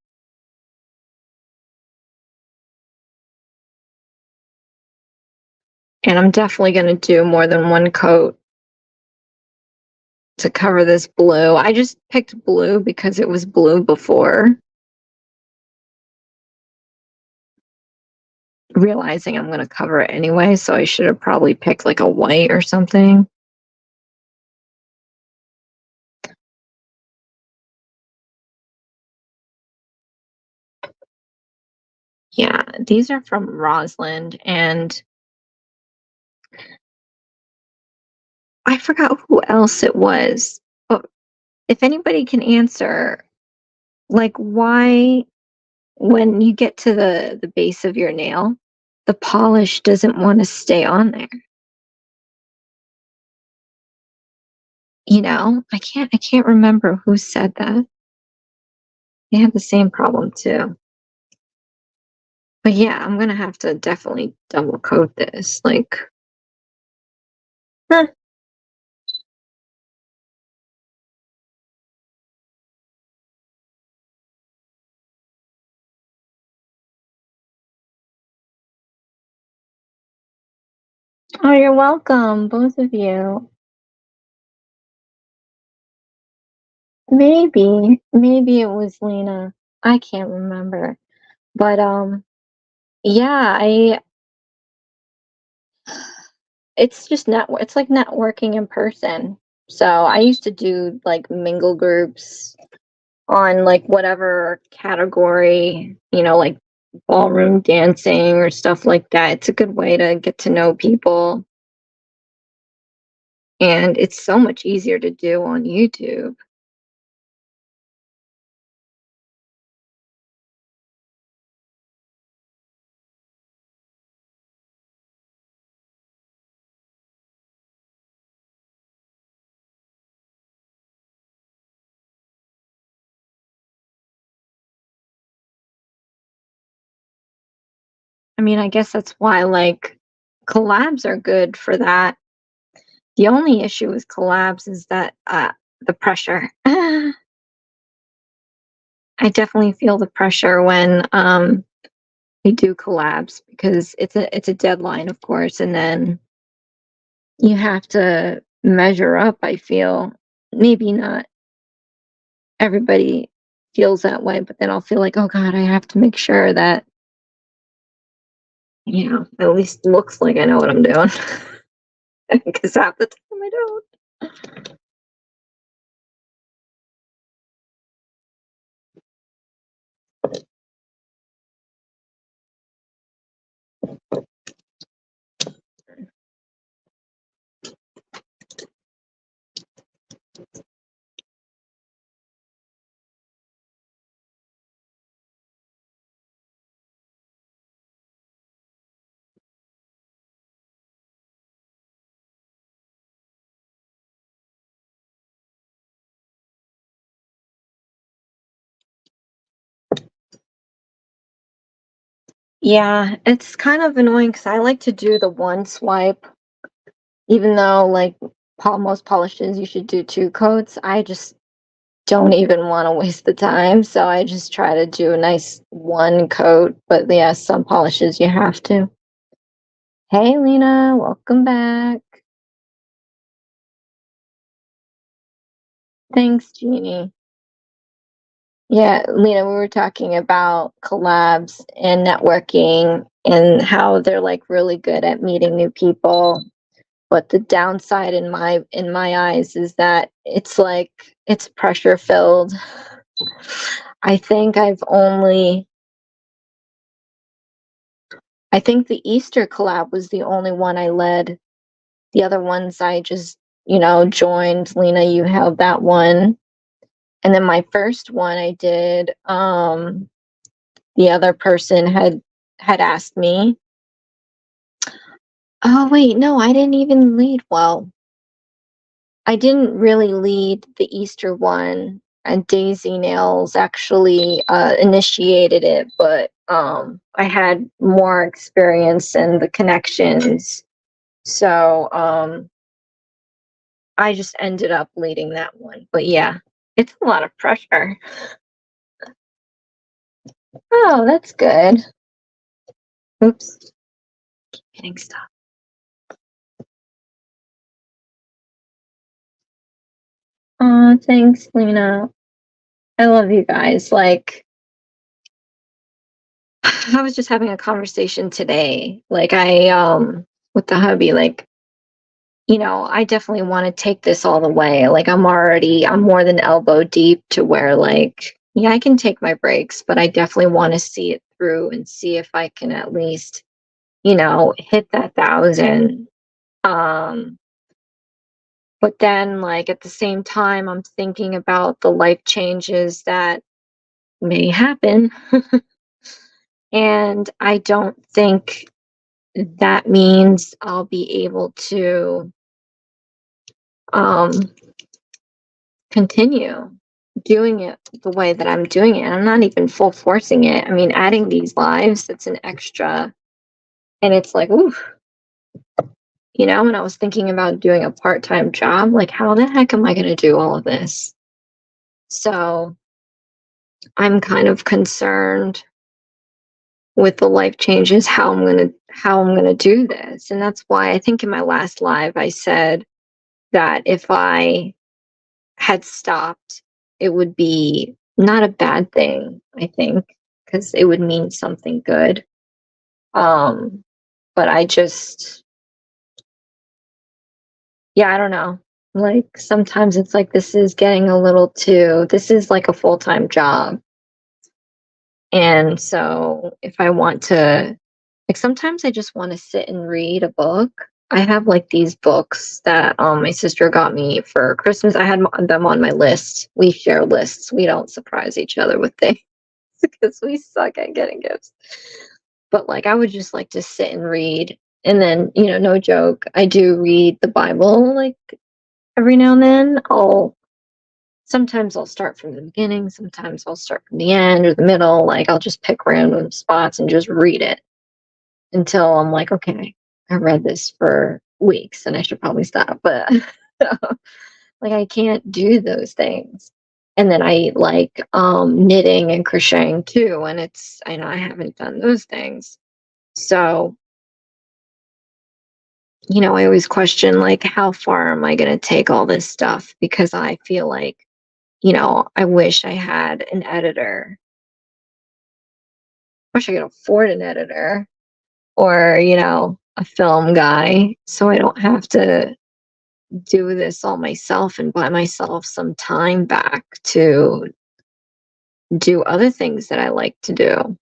S1: And I'm definitely gonna do more than one coat to cover this blue. I just picked blue because it was blue before, realizing I'm gonna cover it anyway, so I should have probably picked like a white or something. Yeah, these are from Rosalind, and I forgot who else it was. But if anybody can answer, like why when you get to the base of your nail, the polish doesn't want to stay on there. I can't remember who said that. They have the same problem too. But yeah, I'm gonna have to definitely double coat this. Like, huh. Oh, you're welcome, both of you. Maybe it was Lena. I can't remember. But yeah, I it's just it's like networking in person. So I used to do like mingle groups on like whatever category, like ballroom dancing or stuff like that. It's a good way to get to know people. And it's so much easier to do on YouTube. I mean, I guess that's why, like, collabs are good for that. The only issue with collabs is that, the pressure. I definitely feel the pressure when, we do collabs because it's a deadline, of course, and then you have to measure up, I feel. Maybe not everybody feels that way, but then I'll feel like, "Oh god, I have to make sure that, at least looks like I know what I'm doing." Because half the time I don't. Yeah, it's kind of annoying because I like to do the one swipe, even though, like, most polishes you should do 2 coats. I just don't even wanna waste the time, so I just try to do a nice 1 coat, but, yeah, some polishes you have to. Hey, Lena, welcome back. Thanks, Jeannie. Yeah, Lena, we were talking about collabs and networking and how they're, like, really good at meeting new people. But the downside in my eyes is that it's like it's pressure filled. I think I think the Easter collab was the only one I led. The other ones I just, joined. Lena, you held that one. And then my first one I did, the other person had asked me. Oh wait, no, I didn't even lead well. I didn't really lead the Easter one, and Daisy Nails actually initiated it, but I had more experience and the connections, so I just ended up leading that one. But yeah, it's a lot of pressure. Oh, that's good. Oops, getting stuck. Oh, thanks, Lena. I love you guys. Like, I was just having a conversation today. Like, with the hubby, like, I definitely want to take this all the way. Like, I'm more than elbow deep to where, like, yeah, I can take my breaks, but I definitely want to see it through and see if I can at least, hit that 1,000. Um, but then, like, at the same time, I'm thinking about the life changes that may happen. And I don't think that means I'll be able to um, continue doing it the way that I'm doing it. I'm not even full forcing it. I mean, adding these lives, that's an extra. And it's like, ooh, when I was thinking about doing a part time job, like, how the heck am I going to do all of this? So I'm kind of concerned with the life changes, how I'm gonna do this. And that's why I think in my last live I said that if I had stopped, it would be not a bad thing, I think, because it would mean something good. Um, but I just, yeah, I don't know. Like, sometimes it's like this is getting a little too, this is like a full time job. And so if I want to, like, sometimes I just want to sit and read a book. I have like these books that my sister got me for Christmas. I had them on my list. We share lists. We don't surprise each other with things because we suck at getting gifts. But like, I would just like to sit and read. And then, no joke, I do read the Bible like every now and then. Sometimes I'll start from the beginning, sometimes I'll start from the end or the middle. Like, I'll just pick random spots and just read it. until I'm like, okay, I read this for weeks and I should probably stop. But like I can't do those things. And then I like knitting and crocheting too. And I know I haven't done those things. So, I always question like how far am I gonna take all this stuff because I feel like, I wish I had an editor. Wish I could afford an editor or, a film guy so I don't have to do this all myself and buy myself some time back to do other things that I like to do.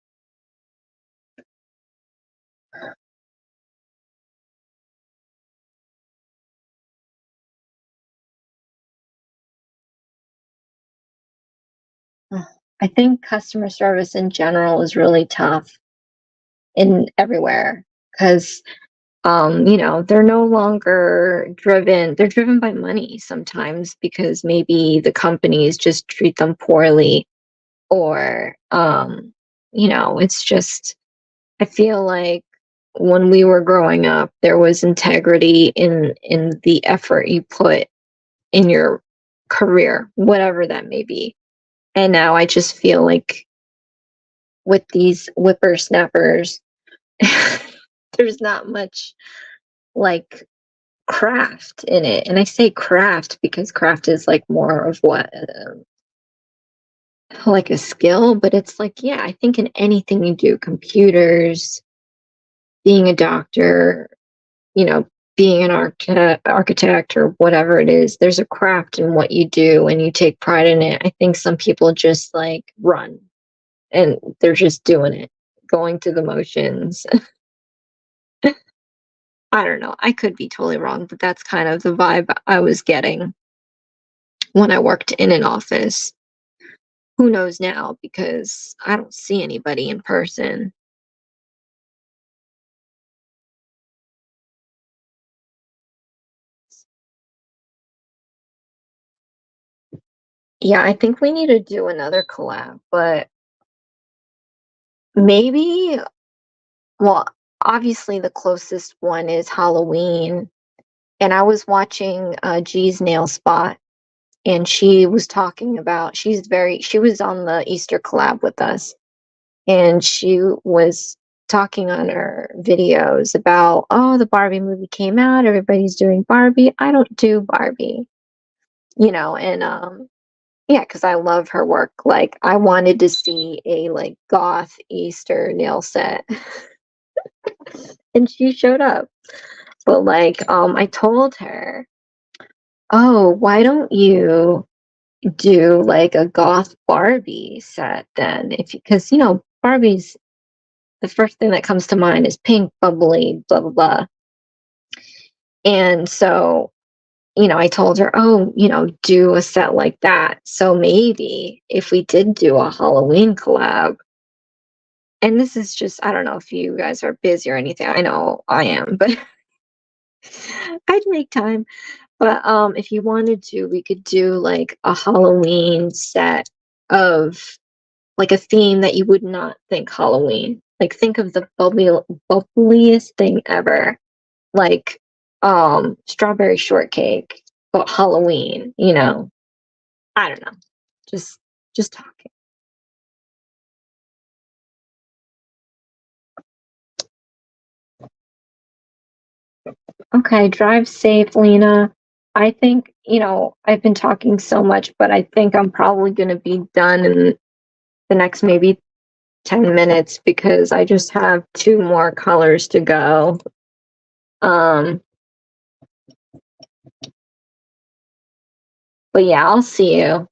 S1: Ugh, I think customer service in general is really tough in everywhere because they're no longer they're driven by money sometimes because maybe the companies just treat them poorly or it's just I feel like when we were growing up there was integrity in the effort you put in your career, whatever that may be. And now I just feel like with these whippersnappers, there's not much like craft in it. And I say craft because craft is like more of what, like a skill, but it's like, yeah, I think in anything you do, computers, being a doctor, you know, being an architect or whatever it is, there's a craft in what you do and you take pride in it. I think some people just like run and they're just doing it, going through the motions. I don't know. I could be totally wrong, but that's kind of the vibe I was getting when I worked in an office. Who knows now because I don't see anybody in person. Yeah, I think we need to do another collab, but maybe, well, obviously the closest one is Halloween. And I was watching G's Nail Spot, and she was talking about she was on the Easter collab with us, and she was talking on her videos about, oh, the Barbie movie came out, everybody's doing Barbie. I don't do Barbie, and yeah, because I love her work. Like I wanted to see a like goth Easter nail set, and she showed up. But like, I told her, oh, why don't you do like a goth Barbie set then? If because Barbie's the first thing that comes to mind is pink, bubbly, blah blah blah. And so, I told her, oh, do a set like that. So maybe if we did do a Halloween collab, and this is just, I don't know if you guys are busy or anything. I know I am, but I'd make time. But if you wanted to, we could do like a Halloween set of like a theme that you would not think Halloween. Like think of the bubbliest thing ever. Like strawberry shortcake, but Halloween. I don't know. Just just talking. Okay, drive safe, Lena. I think, I've been talking so much, but I think I'm probably gonna be done in the next maybe 10 minutes because I just have two more colors to go. Um, but yeah, I'll see you.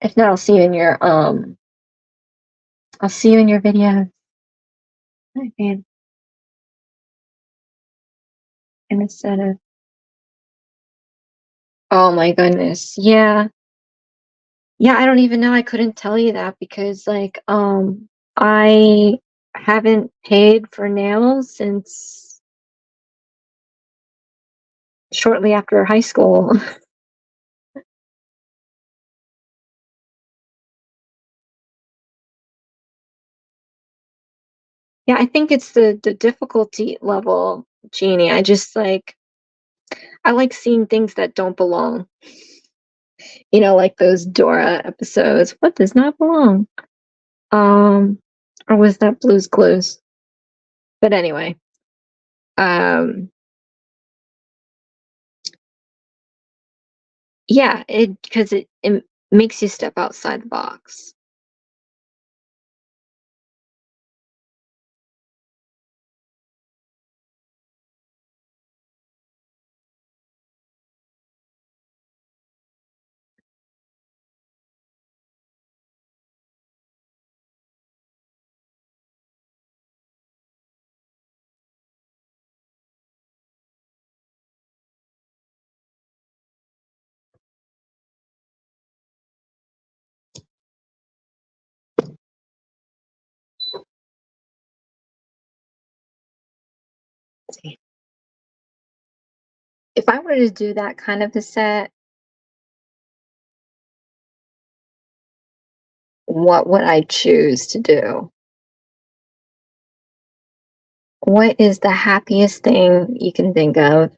S1: If not, I'll see you in your video. Okay. And instead of oh my goodness. Yeah. Yeah, I don't even know. I couldn't tell you that because like I haven't paid for nails since shortly after high school. Yeah, I think it's the difficulty level, Genie. I like seeing things that don't belong. Like those Dora episodes. What does not belong? Um, or was that Blue's Clues? But anyway, um, yeah, it makes you step outside the box. See, if I were to do that kind of a set, what would I choose to do? What is the happiest thing you can think of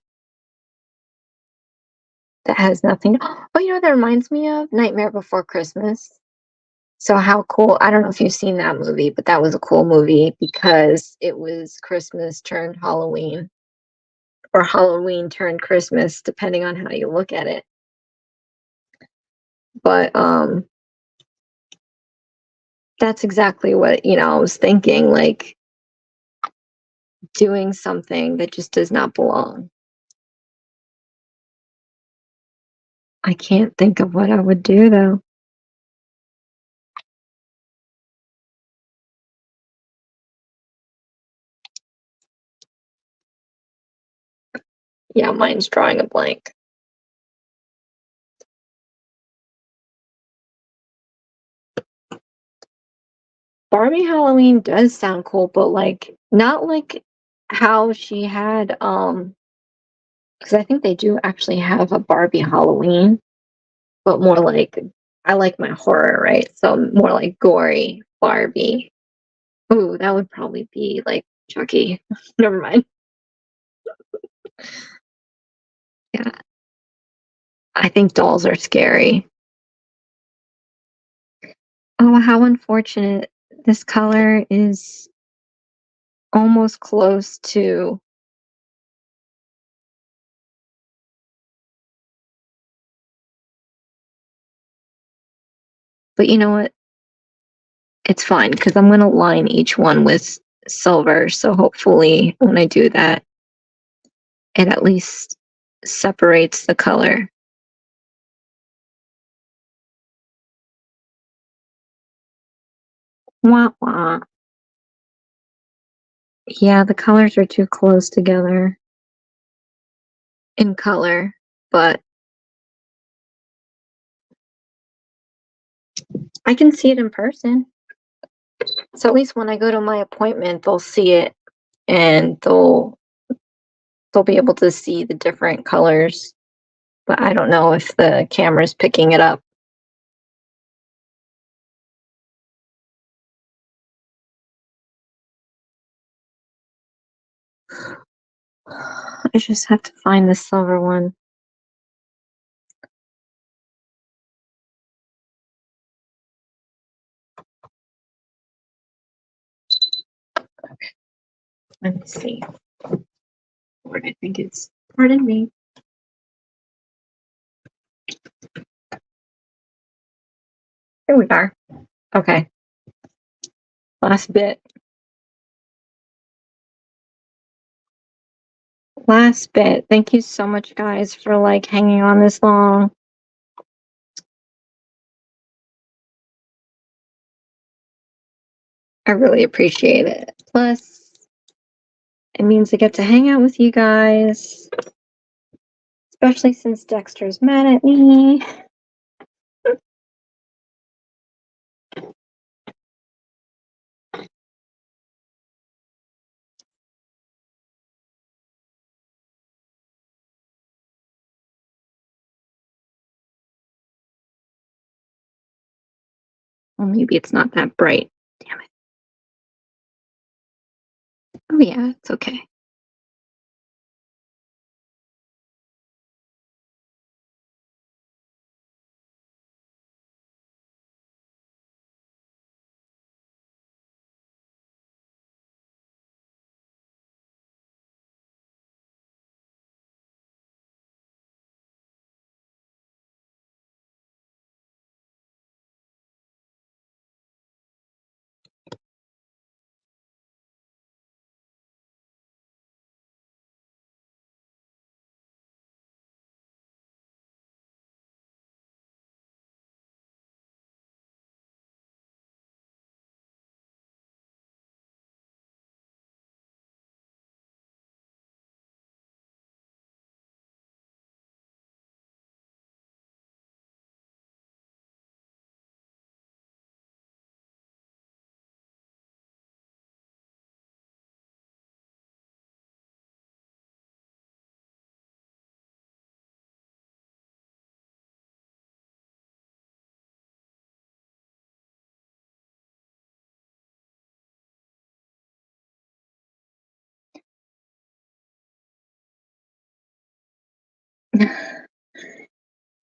S1: that has nothing? Oh, that reminds me of Nightmare Before Christmas. So how cool. I don't know if you've seen that movie, but that was a cool movie because it was Christmas turned Halloween or Halloween turned Christmas, depending on how you look at it. But that's exactly what, I was thinking, like doing something that just does not belong. I can't think of what I would do though. Yeah, mine's drawing a blank. Barbie Halloween does sound cool, but like not like how she had because I think they do actually have a Barbie Halloween, but more like I like my horror, right? So more like gory Barbie. Ooh, that would probably be like Chucky. Never mind. Yeah, I think dolls are scary. Oh, how unfortunate. This color is almost close to. But you know what? It's fine because I'm going to line each one with silver. So hopefully, when I do that, it at least separates the color. Wah wah. Yeah, the colors are too close together in color, but I can see it in person. So at least when I go to my appointment, they'll see it and they'll be able to see the different colors. But I don't know if the camera's picking it up. I just have to find the silver one. Let me see. What I think it's. Pardon me. Here we are. Okay. Last bit. Last bit. Thank you so much, guys, for like hanging on this long. I really appreciate it. Plus, it means I get to hang out with you guys, especially since Dexter's mad at me. Well, maybe it's not that bright. Damn it. Oh yeah, it's okay.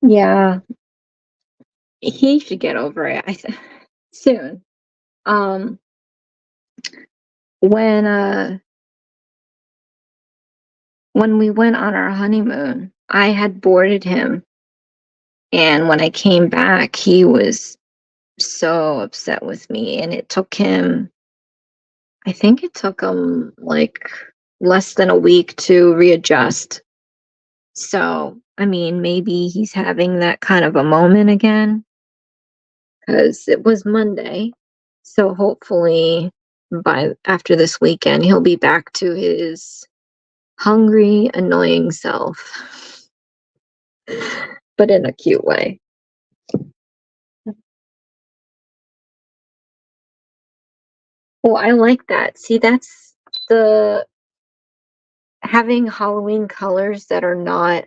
S1: Yeah, he should get over it. Soon. Um, when when we went on our honeymoon, I had boarded him, and when I came back, he was so upset with me, and it took him. I think it took him like less than a week to readjust. So, I mean, maybe he's having that kind of a moment again because it was Monday. So hopefully by after this weekend, he'll be back to his hungry, annoying self, but in a cute way. Well, I like that. See, that's the having Halloween colors that are not,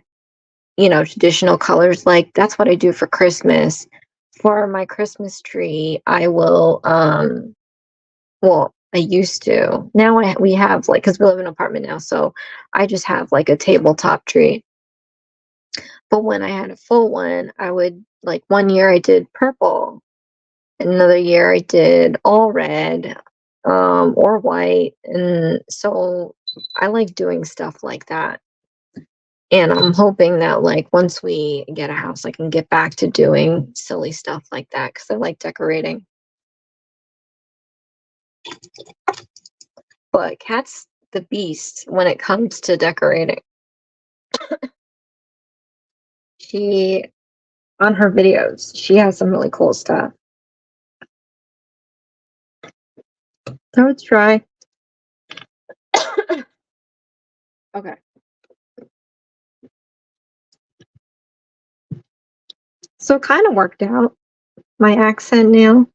S1: traditional colors. Like that's what I do for Christmas. For my Christmas tree, I will well, I used to. Now we have like cuz we live in an apartment now, so I just have like a tabletop tree. But when I had a full one, I would like one year I did purple, another year I did all red or white, and so I like doing stuff like that. And I'm hoping that like once we get a house I can get back to doing silly stuff like that cuz I like decorating. But Kat's the beast when it comes to decorating. She on her videos, she has some really cool stuff. So let's try. Okay. So it kind of worked out. My accent nail.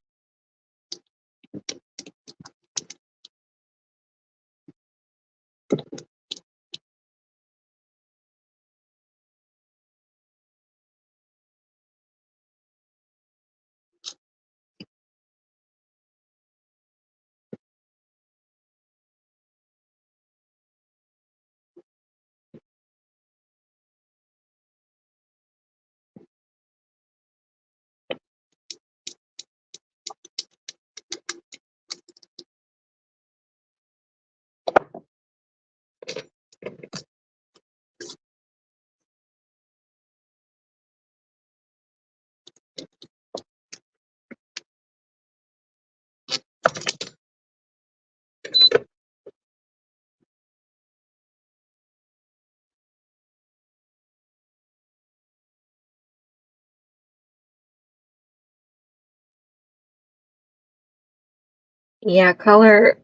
S1: Yeah, color.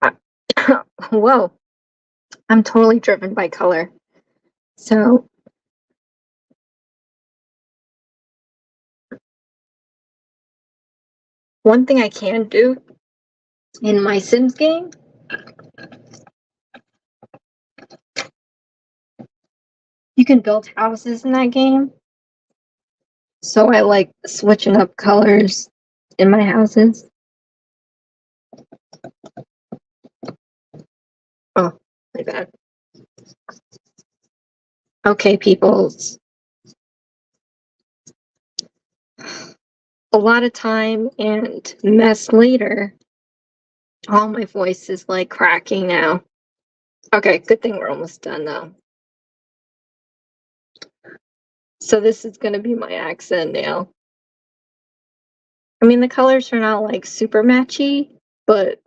S1: uh, Whoa, I'm totally driven by color. So one thing I can do in my Sims game, you can build houses in that game. So I like switching up colors in my houses. Oh, my bad. Okay, people. A lot of time and mess later. All my voice is like cracking now. Okay, good thing we're almost done though. So this is gonna be my accent nail. I mean, the colors are not like super matchy, but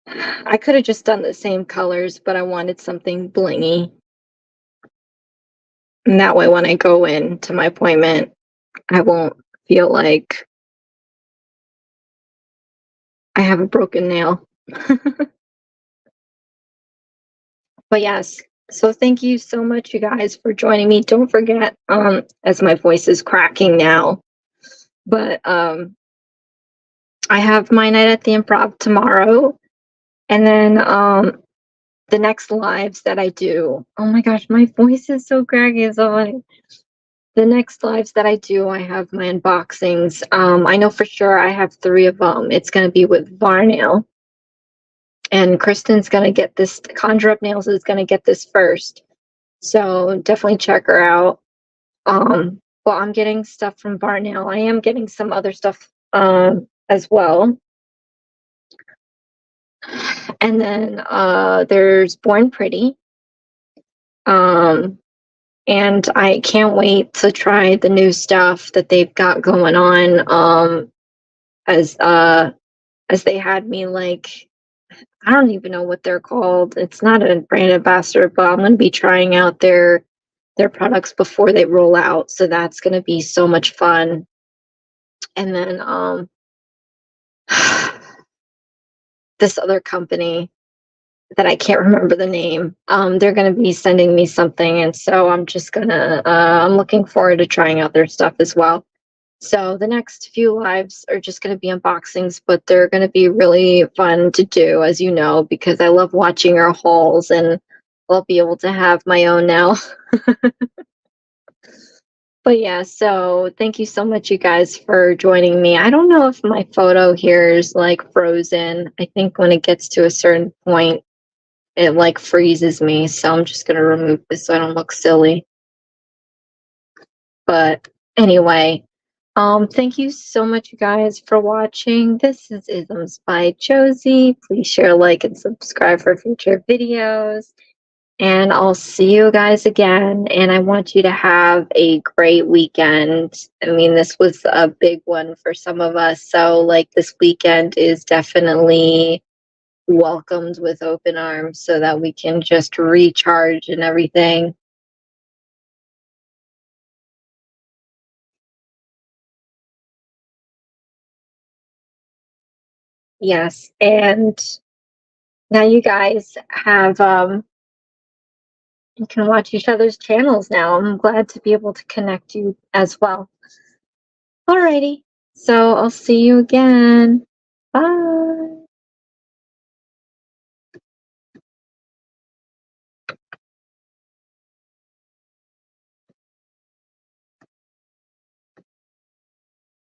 S1: I could have just done the same colors, but I wanted something blingy. And that way, when I go in to my appointment, I won't feel like I have a broken nail. But yes, so thank you so much, you guys, for joining me. Don't forget, as my voice is cracking now, but I have my night at the Improv tomorrow, and then the next lives that I do. Oh my gosh, my voice is so craggy. It's so funny. The next lives that I do, I have my unboxings. I know for sure I have 3 of them. It's going to be with Varnail, and Kristen's going to get this. Conjure Up Nails is going to get this first, so definitely check her out. Well, I'm getting stuff from Varnail. I am getting some other stuff as well. And then there's Born Pretty. And I can't wait to try the new stuff that they've got going on. As they had me like, I don't even know what they're called. It's not a brand ambassador, but I'm gonna be trying out their products before they roll out. So that's gonna be so much fun. And then this other company that I can't remember the name. They're going to be sending me something, and so I'm just gonna. I'm looking forward to trying out their stuff as well. So the next few lives are just going to be unboxings, but they're going to be really fun to do, as you know, because I love watching your hauls, and I'll be able to have my own now. But yeah, so thank you so much, you guys, for joining me. I don't know if my photo here is like frozen. I think when it gets to a certain point, it like freezes me, so I'm just gonna remove this so I don't look silly. But anyway, thank you so much, you guys, for watching. This is Isms by Josie. Please share, like, and subscribe for future videos. And I'll see you guys again. And I want you to have a great weekend. I mean, this was a big one for some of us. So, like, this weekend is definitely welcomed with open arms so that we can just recharge and everything. Yes. And now you guys have you can watch each other's channels now. I'm glad to be able to connect you as well. Alrighty. So I'll see you again. Bye.